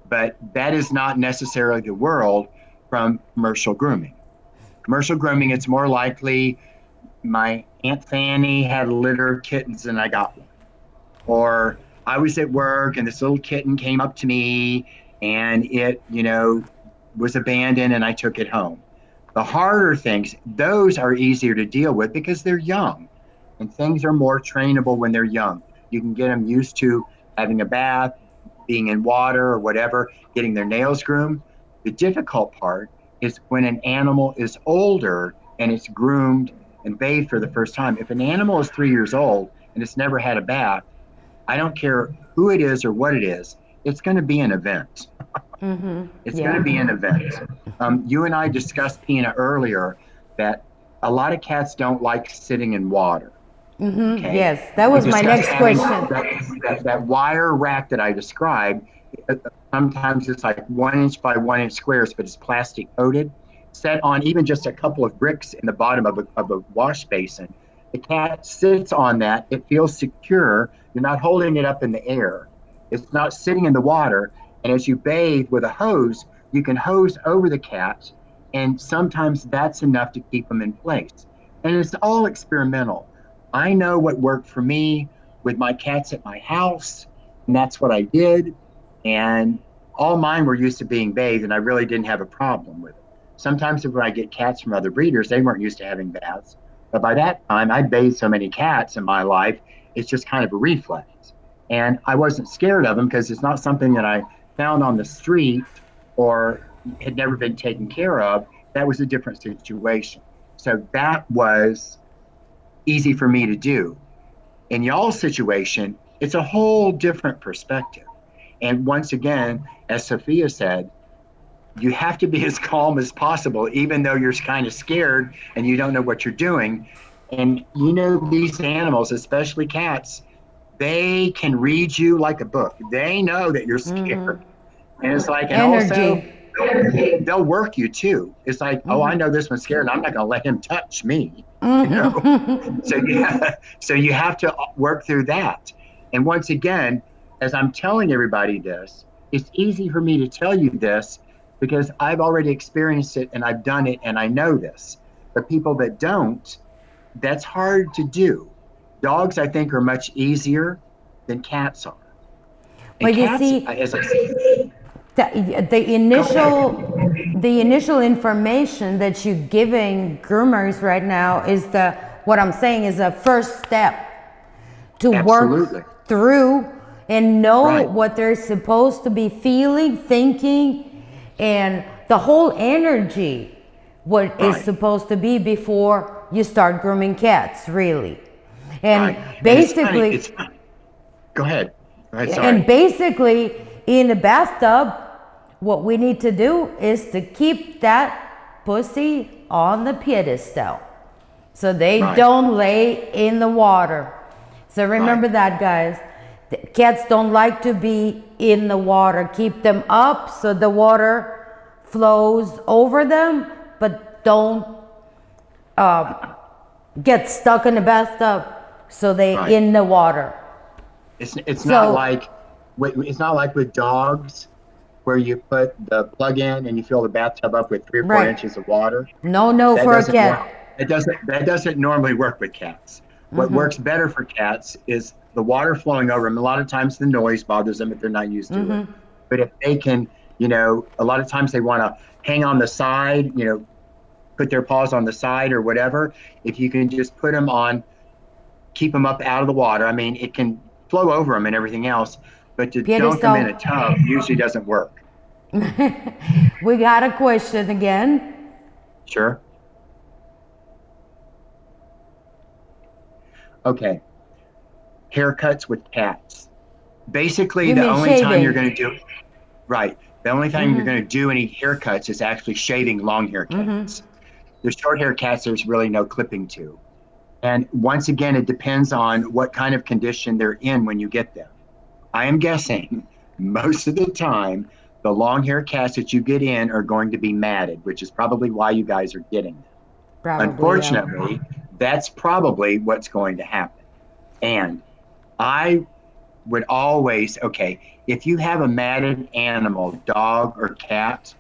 But that is not necessarily the world from commercial grooming. Commercial grooming, it's more likely my Aunt Fanny had a litter of kittens and I got one. Or I was at work and this little kitten came up to me and it, was abandoned and I took it home. The harder things, those are easier to deal with because they're young and things are more trainable when they're young. You can get them used to having a bath, being in water or whatever, getting their nails groomed. The difficult part is when an animal is older and it's groomed and bathed for the first time. If an animal is 3 years old and it's never had a bath, I don't care who it is or what it is, it's going to be an event. It's going to Yeah. be an event. You and I discussed, Pina, earlier that a lot of cats don't like sitting in water. Okay. Yes, that We was my discussed next having question. that wire rack that I described. Sometimes it's like 1 inch by 1 inch squares, but it's plastic coated, set on even just a couple of bricks in the bottom of a wash basin. The cat sits on that. It feels secure. You're not holding it up in the air. It's not sitting in the water. And as you bathe with a hose, you can hose over the cat. And sometimes that's enough to keep them in place. And it's all experimental. I know what worked for me with my cats at my house, and that's what I did. And all mine were used to being bathed, and I really didn't have a problem with it. Sometimes when I get cats from other breeders, they weren't used to having baths. But by that time, I'd bathed so many cats in my life, it's just kind of a reflex. And I wasn't scared of them because it's not something that I found on the street or had never been taken care of. That was a different situation. So that was easy for me to do. In y'all's situation, it's a whole different perspective. And once again, as Sophia said, you have to be as calm as possible, even though you're kind of scared and you don't know what you're doing. And these animals, especially cats, they can read you like a book. They know that you're scared. And it's like, and also, Energy. they'll work you too. It's like, oh, I know this one's scared, and I'm not going to let him touch me. You know, so you have to work through that. And once again, as I'm telling everybody this, it's easy for me to tell you this because I've already experienced it and I've done it and I know this. But people that don't, that's hard to do. Dogs, I think, are much easier than cats are. And But you cats, see, as I said, the go ahead. initial information that you're giving groomers right now is the what I'm saying is a first step to Absolutely. work through and know Right. what they're supposed to be feeling, thinking, and the whole energy what is Right. supposed to be before you start grooming cats, really. And Right. And it's funny. basically, It's funny. Go ahead. Go ahead. and Sorry. basically, in the bathtub, what we need to do is to keep that pussy on the pedestal so they Right. don't lay in the water. So Right. remember that, guys. The cats don't like to be in the water. Keep them up so the water flows over them, but don't get stuck in the bathtub so they Right. in the water. It's not So like with dogs where you put the plug in and you fill the bathtub up with 3 or 4 right. inches of water. No, no That for a doesn't work. cat. That doesn't normally work with cats. What works better for cats is the water flowing over them. A lot of times the noise bothers them if they're not used to it. But if they can, a lot of times they want to hang on the side, put their paws on the side or whatever. If you can just put them on, keep them up out of the water. I mean, it can flow over them and everything else, but to dunk them in Pedestal. a tub usually doesn't work. We got a question again. Sure. Okay. Haircuts with cats. Basically, You the mean only time you're shaving? going to do right. The only time you're going to do any haircuts is actually shaving long hair cats. The short hair cats, there's really no clipping to. And once again, it depends on what kind of condition they're in when you get them. I am guessing most of the time, the long hair cats that you get in are going to be matted, which is probably why you guys are getting them. Probably, yeah. Unfortunately, that's probably what's going to happen. And I would always, okay, if you have a matted animal, dog or cat,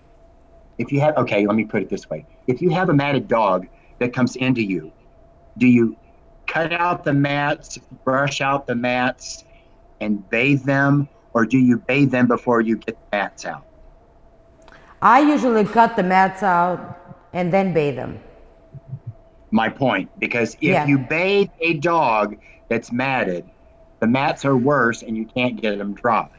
if you have, okay, let me put it this way. If you have a matted dog that comes into you, do you cut out the mats, brush out the mats, and bathe them, or do you bathe them before you get the mats out? I usually cut the mats out and then bathe them. My point, because if Yeah, you bathe a dog that's matted, the mats are worse and you can't get them dry.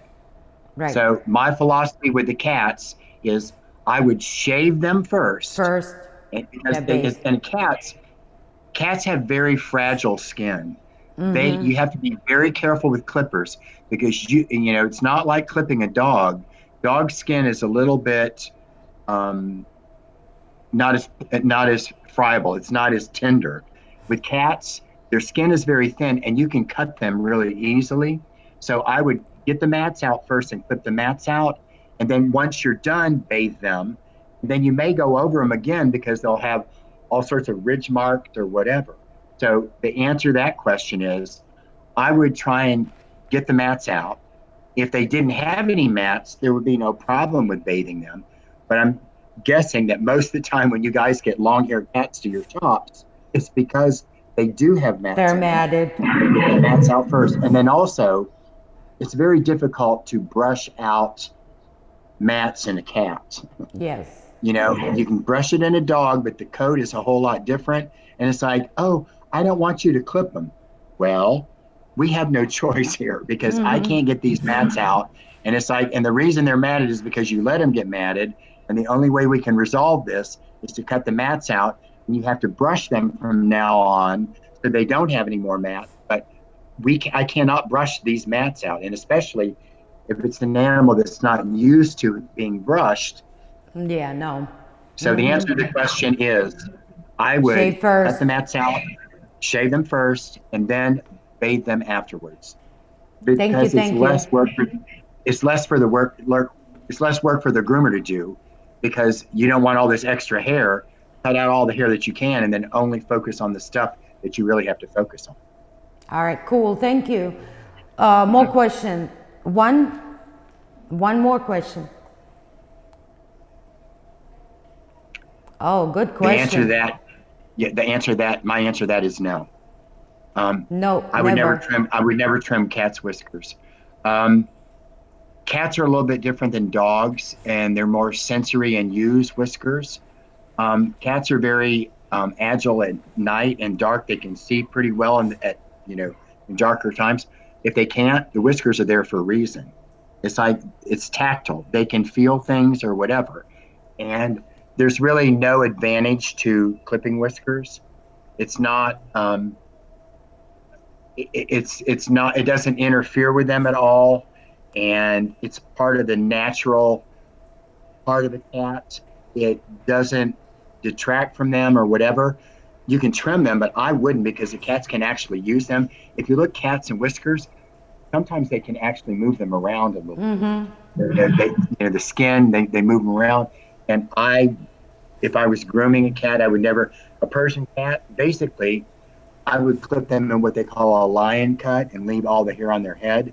right. So my philosophy with the cats is I would shave them first, First, and because yeah, bathe. cats have very fragile skin. They You have to be very careful with clippers because it's not like clipping a dog. Dog skin is a little bit um, not as friable. It's not as tender. With cats, their skin is very thin, and you can cut them really easily. So I would get the mats out first and clip the mats out, and then once you're done, bathe them. And then you may go over them again because they'll have all sorts of ridge marks or whatever. So the answer to that question is, I would try and get the mats out. If they didn't have any mats, there would be no problem with bathing them. But I'm guessing that most of the time when you guys get long haired cats to your shops, it's because they do have mats They're in them. matted. You get the mats out first. And then also, it's very difficult to brush out mats in a cat. Yes. You can brush it in a dog, but the coat is a whole lot different. And it's like, oh, I don't want you to clip them. Well, we have no choice here because I can't get these mats out. And it's like, and the reason they're matted is because you let them get matted. And the only way we can resolve this is to cut the mats out. And you have to brush them from now on so they don't have any more mats. But I cannot brush these mats out. And especially if it's an animal that's not used to being brushed. Yeah, no. So the answer to the question is I would Shave cut first. the mats out, shave them first, and then bathe them afterwards Thank you, because thank you. it's less for the it's less work for the groomer to do because you don't want all this extra hair. Cut out all the hair that you can and then only focus on the stuff that you really have to focus on. All right, cool. Thank you. More question. One more question. Oh, good The answer to question. that, yeah, my answer to that is no. No, I would never never. trim. I would never trim cats' whiskers. Um, Cats are a little bit different than dogs, and they're more sensory and use whiskers. Cats are very agile at night and dark. They can see pretty well in darker times. If they can't, the whiskers are there for a reason. It's like it's tactile. They can feel things or whatever. And there's really no advantage to clipping whiskers. It's not. It's not. It doesn't interfere with them at all, and it's part of the natural part of the cat. It doesn't detract from them or whatever. You can trim them, but I wouldn't because the cats can actually use them. If you look cats and whiskers, sometimes they can actually move them around a little bit. The skin, they move them around. And if I was grooming a cat, I would never, a Persian cat, basically, I would clip them in what they call a lion cut and leave all the hair on their head,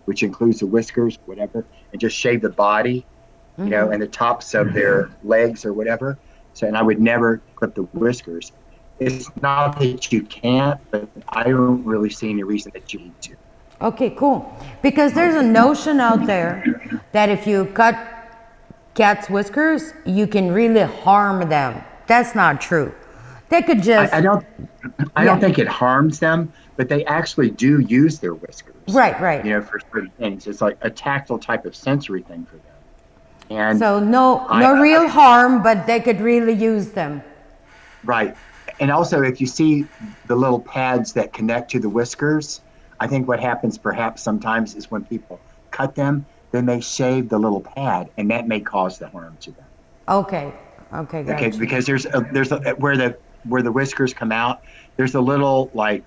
which includes the whiskers, whatever, and just shave the body, and the tops of their legs or whatever. So, and I would never clip the whiskers. It's not that you can't, but I don't really see any reason that you need to. Okay, cool. Because there's a notion out there that if you cut cats' whiskers, you can really harm them. That's not true. They could I just, don't I don't yeah, think it harms them, but they actually do use their whiskers, right, right. for certain things. It's like a tactile type of sensory thing for them. And So no, I, no I real harm, but they could really use them. right. And also, if you see the little pads that connect to the whiskers, I think what happens perhaps sometimes is when people cut them, they may shave the little pad, and that may cause the harm to them. Okay. Okay, Okay, gotcha. because where the whiskers come out, there's a little like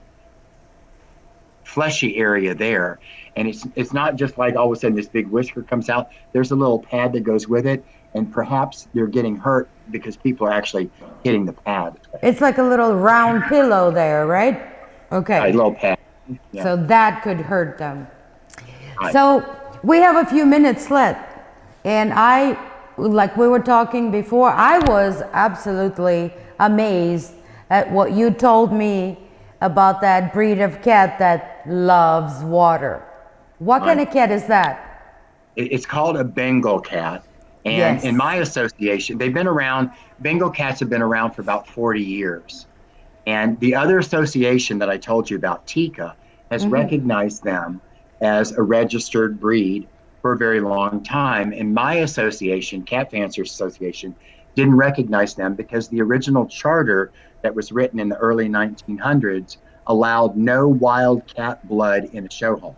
fleshy area there, and it's not just like all of a sudden this big whisker comes out. There's a little pad that goes with it, and perhaps they're getting hurt because people are actually hitting the pad. It's like a little round pillow there, right? A Okay. little pad. Yeah. So that could hurt them. Right. So we have a few minutes left. And like we were talking before, I was absolutely amazed at what you told me about that breed of cat that loves water. What kind Right. of cat is that? It's called a Bengal cat. And in Yes. my association, they've been around, Bengal cats have been around for about 40 years. And the other association that I told you about, Tika, has recognized them as a registered breed for a very long time. And my association, Cat Fanciers Association, didn't recognize them because the original charter that was written in the early 1900s allowed no wild cat blood in a show hall.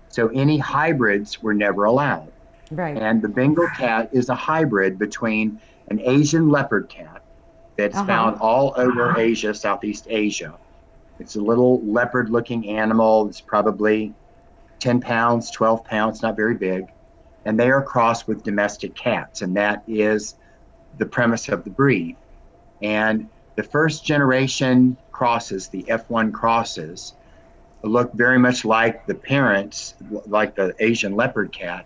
So any hybrids were never allowed. Right. And the Bengal cat is a hybrid between an Asian leopard cat that's Uh-huh. found all over Asia, Southeast Asia. It's a little leopard looking animal. It's probably 10 pounds, 12 pounds, not very big. And they are crossed with domestic cats. And that is the premise of the breed. And the first generation crosses, the F1 crosses, look very much like the parents, like the Asian leopard cat.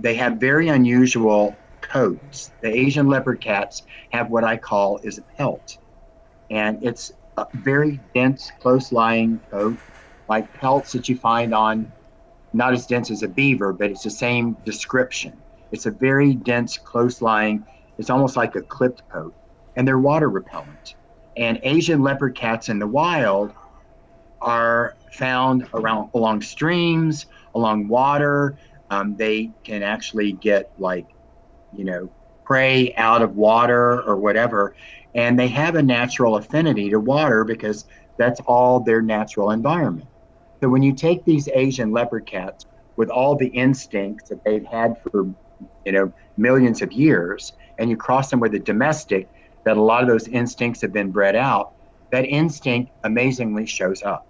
They have very unusual coats. The Asian leopard cats have what I call is a pelt, and it's a very dense, close-lying coat, like pelts that you find on, not as dense as a beaver, but it's the same description. It's a very dense, close-lying. It's almost like a clipped coat, and they're water repellent. And Asian leopard cats in the wild are found around along streams, along water. They can actually get like, you know, prey out of water or whatever. And they have a natural affinity to water because that's all their natural environment. So when you take these Asian leopard cats with all the instincts that they've had for, millions of years, and you cross them with a domestic, that a lot of those instincts have been bred out, that instinct amazingly shows up.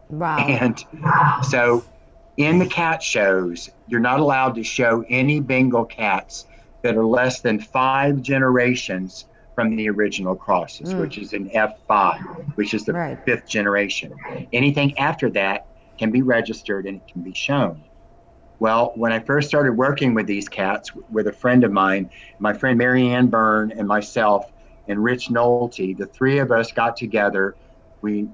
Wow. And so in the cat shows, you're not allowed to show any Bengal cats that are less than 5 generations from the original crosses, which is an F5, which is the Right. fifth generation. Anything after that can be registered and it can be shown. Well, when I first started working with these cats with a friend of mine, my friend Mary Ann Byrne and myself and Rich Nolte, the three of us got together. We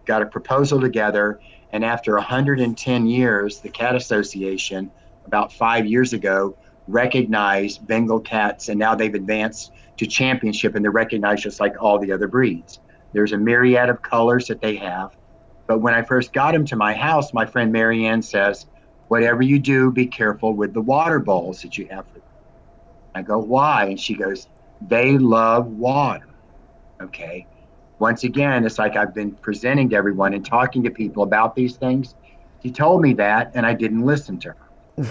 got a proposal together. And after 110 years, the Cat Association, about 5 years ago, recognized Bengal cats. And now they've advanced to championship and they're recognized just like all the other breeds. There's a myriad of colors that they have. But when I first got him to my house, my friend Marianne says, whatever you do, be careful with the water bowls that you have for them. I go, why? And she goes, they love water. Okay. Once again, it's like I've been presenting to everyone and talking to people about these things. She told me that, and I didn't listen to her.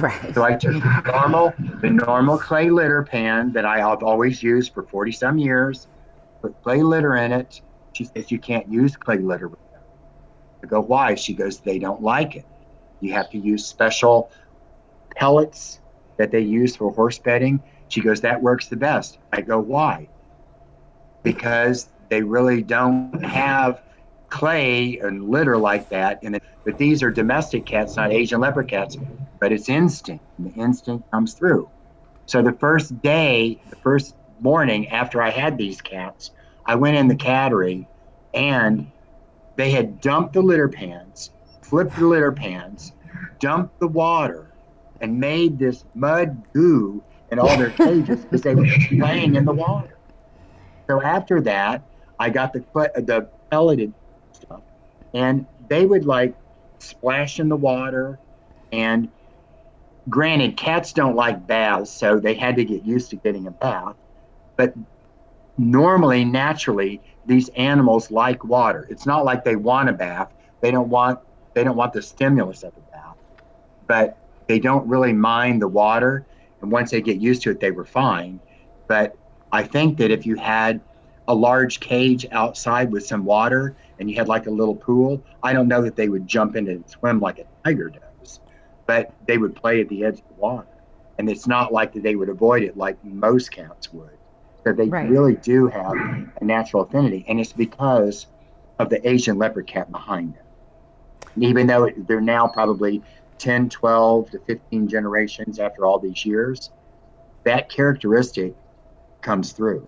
Right. So I took the normal clay litter pan that I've always used for 40 some years, put clay litter in it. She says, you can't use clay litter with them. I go, why? She goes, they don't like it. You have to use special pellets that they use for horse bedding. She goes, that works the best. I go, why? Because they really don't have clay and litter like that. But these are domestic cats, not Asian leopard cats, but it's instinct. And the instinct comes through. So the first morning after I had these cats, I went in the cattery and they had dumped the litter pans, flipped the litter pans, dumped the water, and made this mud goo in all their cages because they were playing in the water. So after that, I got the pelleted stuff, and they would like splash in the water. And granted, cats don't like baths, so they had to get used to getting a bath. But normally, naturally, these animals like water. It's not like they want a bath. They don't want they don't want the stimulus of a bath. But they don't really mind the water. And once they get used to it, they were fine. But I think that if you had a large cage outside with some water and you had like a little pool, I don't know that they would jump in and swim like a tiger does, but they would play at the edge of the water. And it's not like that they would avoid it like most cats would. So they Right. really do have a natural affinity. And it's because of the Asian leopard cat behind them. And even though they're now probably 10, 12 to 15 generations after all these years, that characteristic comes through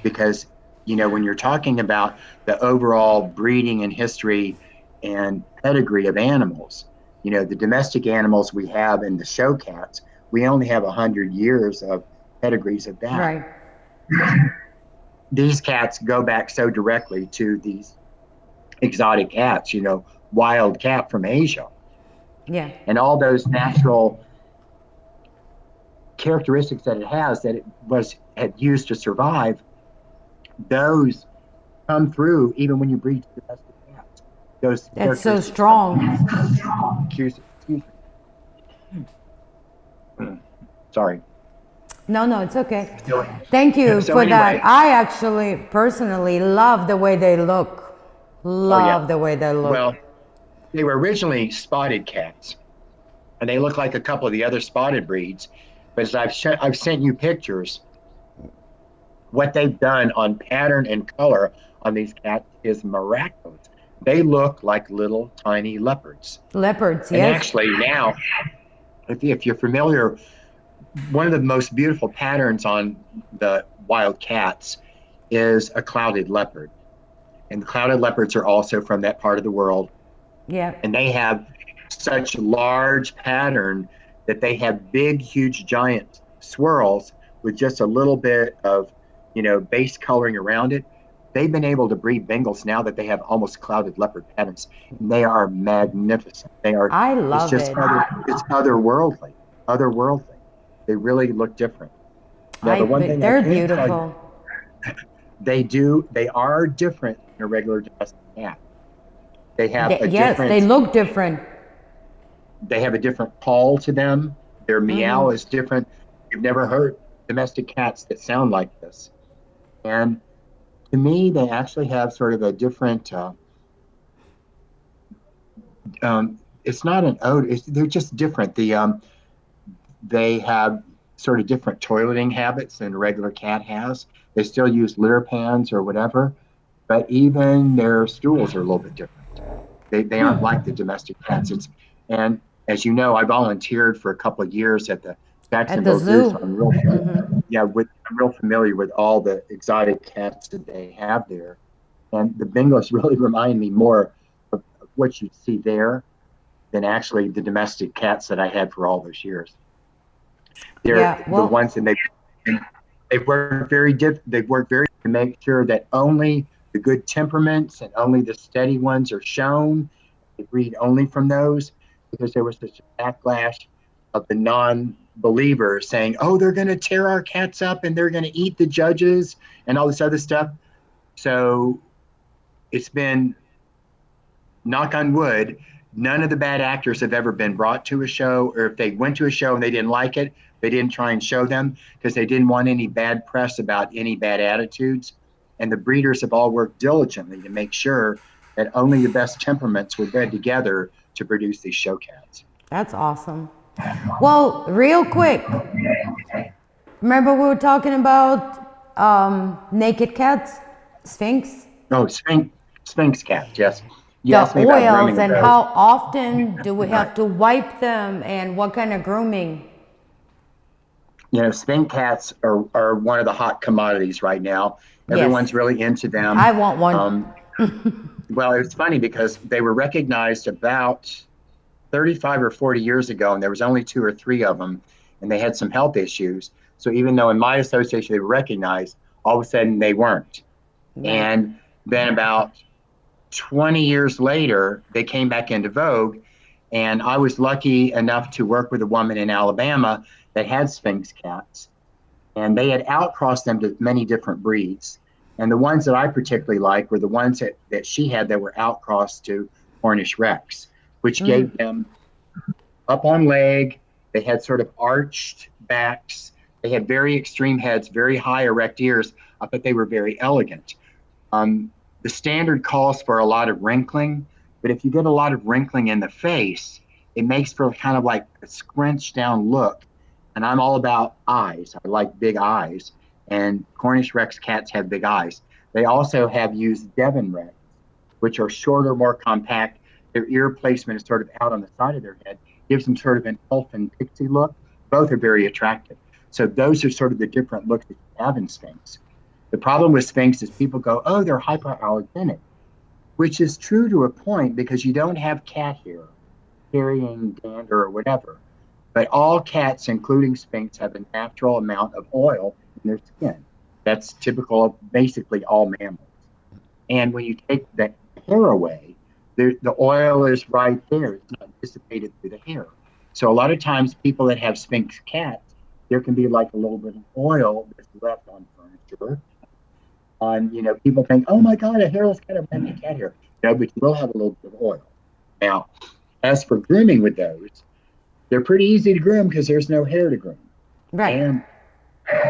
because, when you're talking about the overall breeding and history and pedigree of animals, the domestic animals we have in the show cats, we only have 100 years of pedigrees of that. Right. These cats go back so directly to these exotic cats, wild cat from Asia, Yeah. and all those natural characteristics that it has that it was had used to survive, those come through even when you breed domestic cats. Those That's so characteristics come strong. through. Excuse me. Sorry. No, no, it's okay. So, Thank you so for that. anyway, I actually personally love the way they look. oh yeah. Love the way they look. Well, they were originally spotted cats, and they look like a couple of the other spotted breeds. But as I've sent you pictures, what they've done on pattern and color on these cats is miraculous. They look like little tiny leopards. Leopards, And yes. actually, now, if you're familiar, one of the most beautiful patterns on the wild cats is a clouded leopard. And the clouded leopards are also from that part of the world. Yeah. And they have such large pattern that they have big, huge, giant swirls with just a little bit of, base coloring around it. They've been able to breed Bengals now that they have almost clouded leopard patterns. And they are magnificent. They are, I it's love just it. it's otherworldly. They really look different. Now, the one thing I They're can tell you, beautiful. they are different than a regular domestic cat. They have a Yes, they different look different. they have a different call to them. Their meow is different. You've never heard domestic cats that sound like this. And to me, they actually have sort of a different. It's not an odor. They're just different. They have sort of different toileting habits than a regular cat has. They still use litter pans or whatever, but even their stools are a little bit different. They aren't like the domestic cats. And as you know, I volunteered for a couple of years at the At the Jacksonville Zoo, so zoo. I'm real familiar with all the exotic cats that they have there. And the Bengals really remind me more of what you see there than actually the domestic cats that I had for all those years. They're Yeah, the well, ones, and they've worked very they've worked very to make sure that only the good temperaments and only the steady ones are shown. They breed only from those because there was such a backlash of the non-believers saying, "Oh, they're going to tear our cats up and they're going to eat the judges and all this other stuff." So it's been, knock on wood, none of the bad actors have ever been brought to a show, or if they went to a show and they didn't like it, they didn't try and show them because they didn't want any bad press about any bad attitudes. And the breeders have all worked diligently to make sure that only the best temperaments were bred together to produce these show cats. that's awesome. Well, real quick, remember we were talking about naked cats, Sphinx? Oh, Sphinx cats, yes. You The asked me about oils, grooming of and those. how often do we Right. have to wipe them, and what kind of grooming? Sphinx cats are one of the hot commodities right now. Everyone's Yes, really into them. I want one. Um, Well, it's funny because they were recognized about 35 or 40 years ago, and there was only two or three of them, and they had some health issues. So even though in my association they were recognized, all of a sudden they weren't. Right. And then about 20 years later, they came back into vogue. And I was lucky enough to work with a woman in Alabama that had Sphinx cats, and they had outcrossed them to many different breeds. And the ones that I particularly like were the ones that she had that were outcrossed to Cornish Rex, which gave them up on leg. They had sort of arched backs. They had very extreme heads, very high erect ears, but they were very elegant. Um, the standard calls for a lot of wrinkling, but if you get a lot of wrinkling in the face, it makes for kind of like a scrunched down look. And I'm all about eyes. I like big eyes. And Cornish Rex cats have big eyes. They also have used Devon Rex, which are shorter, more compact. Their ear placement is sort of out on the side of their head, gives them sort of an elf and pixie look. Both are very attractive. So those are sort of the different looks that you have in Sphinx. The problem with Sphinx is people go, oh, they're hyperallergenic, which is true to a point because you don't have cat hair carrying dander or whatever. But all cats, including Sphinx, have a natural amount of oil in their skin. That's typical of basically all mammals. And when you take the hair away, the oil is right there. It's not dissipated through the hair. So a lot of times, people that have Sphinx cats, there can be like a little bit of oil that's left on furniture. On people think, oh my God, a hairless cat, I have cat hair. But you will have a little bit of oil. Now, as for grooming with those, they're pretty easy to groom because there's no hair to groom. Right. And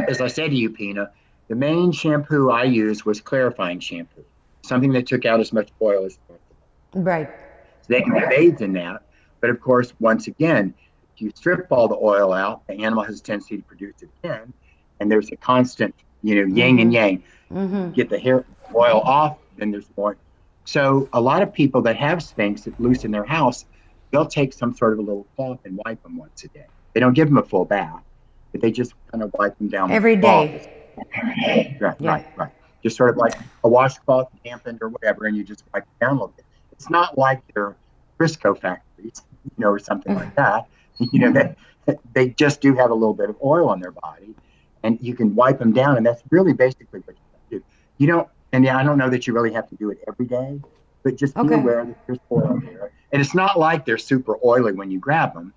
as I said to you, Pina, the main shampoo I used was clarifying shampoo, something that took out as much oil as possible. Right. So they can be bathed in that. But of course, once again, if you strip all the oil out, the animal has a tendency to produce it again. And there's a constant, yin and yang. Get the hair oil off, then there's more. So a lot of people that have Spanx loose in their house, they'll take some sort of a little cloth and wipe them once a day. They don't give them a full bath, but they just kind of wipe them down with Every the cloth. day. Right, Yeah. right. Just sort of like a washcloth dampened or whatever, and you just wipe it down a little bit. It's not like they're Crisco factories, or something like that. They just do have a little bit of oil on their body, and you can wipe them down, and that's really basically what you do. You don't, and I don't know that you really have to do it every day, but just be Okay. aware that there's oil there. And it's not like they're super oily when you grab them.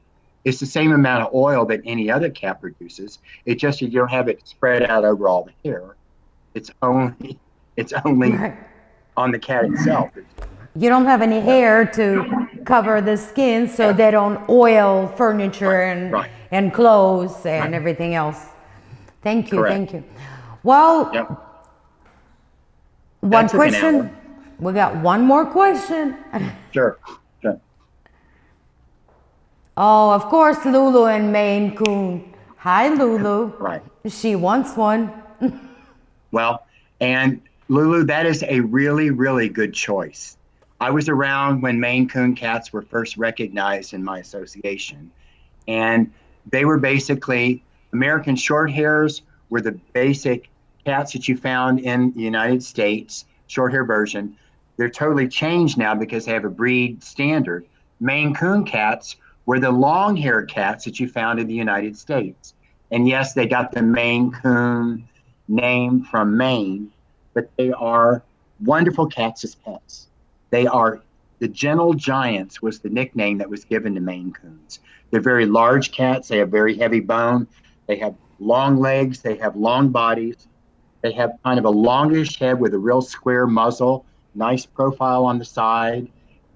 It's the same amount of oil that any other cat produces. It's just you don't have it spread out over all the hair. It's only it's only Right. on the cat itself. You don't have any hair to cover the skin so they don't oil furniture Right. and clothes and Right. everything else. Thank you. Correct. Thank you. Well, Yep. one That took an question. hour. We got one more question. Sure. Sure. Oh, of course, Lulu and Maine Coon. Hi, Lulu. Right. She wants one. Well, and Lulu, that is a really, really good choice. I was around when Maine Coon cats were first recognized in my association, and they were basically American Shorthairs were the basic cats that you found in the United States, short hair version. They're totally changed now because they have a breed standard. Maine Coon cats were the long haired cats that you found in the United States. And yes, they got the Maine Coon name from Maine, but they are wonderful cats as pets. They are the gentle giants was the nickname that was given to Maine Coons. They're very large cats. They have very heavy bone. They have long legs. They have long bodies. They have kind of a longish head with a real square muzzle, nice profile on the side,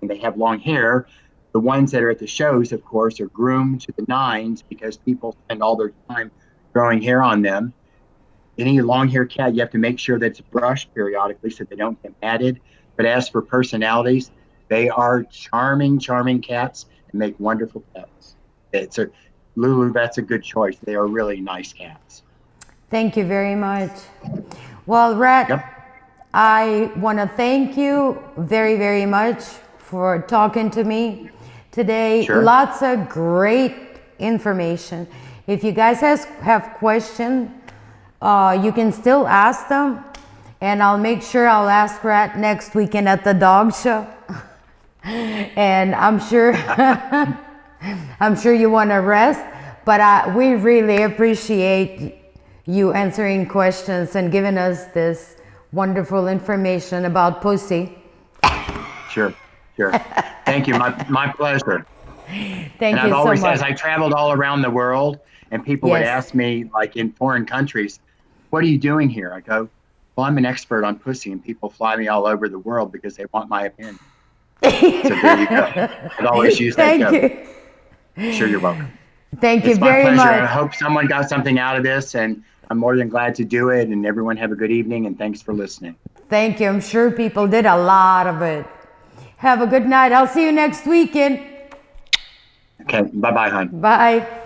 and they have long hair. The ones that are at the shows, of course, are groomed to the nines because people spend all their time growing hair on them. Any long hair cat, you have to make sure that it's brushed periodically so they don't get matted. But as for personalities, they are charming, charming cats and make wonderful pets. It's a Lulu, that's a good choice. They are really nice cats. Thank you very much. Well, Rhett, Yep. I want to thank you very, very much for talking to me today. Sure. Lots of great information. If you guys have questions, you can still ask them, and I'll make sure I'll ask Rhett next weekend at the dog show. And I'm sure I'm sure you want to rest, but we really appreciate you answering questions and giving us this wonderful information about Pussy. Sure. Thank you. My pleasure. Thank And you I've so always, much. as I traveled all around the world, and people would Yes. ask me, like in foreign countries, what are you doing here? I go, well, I'm an expert on pussy, and people fly me all over the world because they want my opinion. So there you go. I've always used that Thank joke. you. Sure, you're welcome. Thank you It's my very pleasure. I much. hope someone got something out of this, and I'm more than glad to do it. And everyone have a good evening, and thanks for listening. Thank you. I'm sure people did a lot of it. Have a good night. I'll see you next weekend. Okay, bye bye, hon. Bye.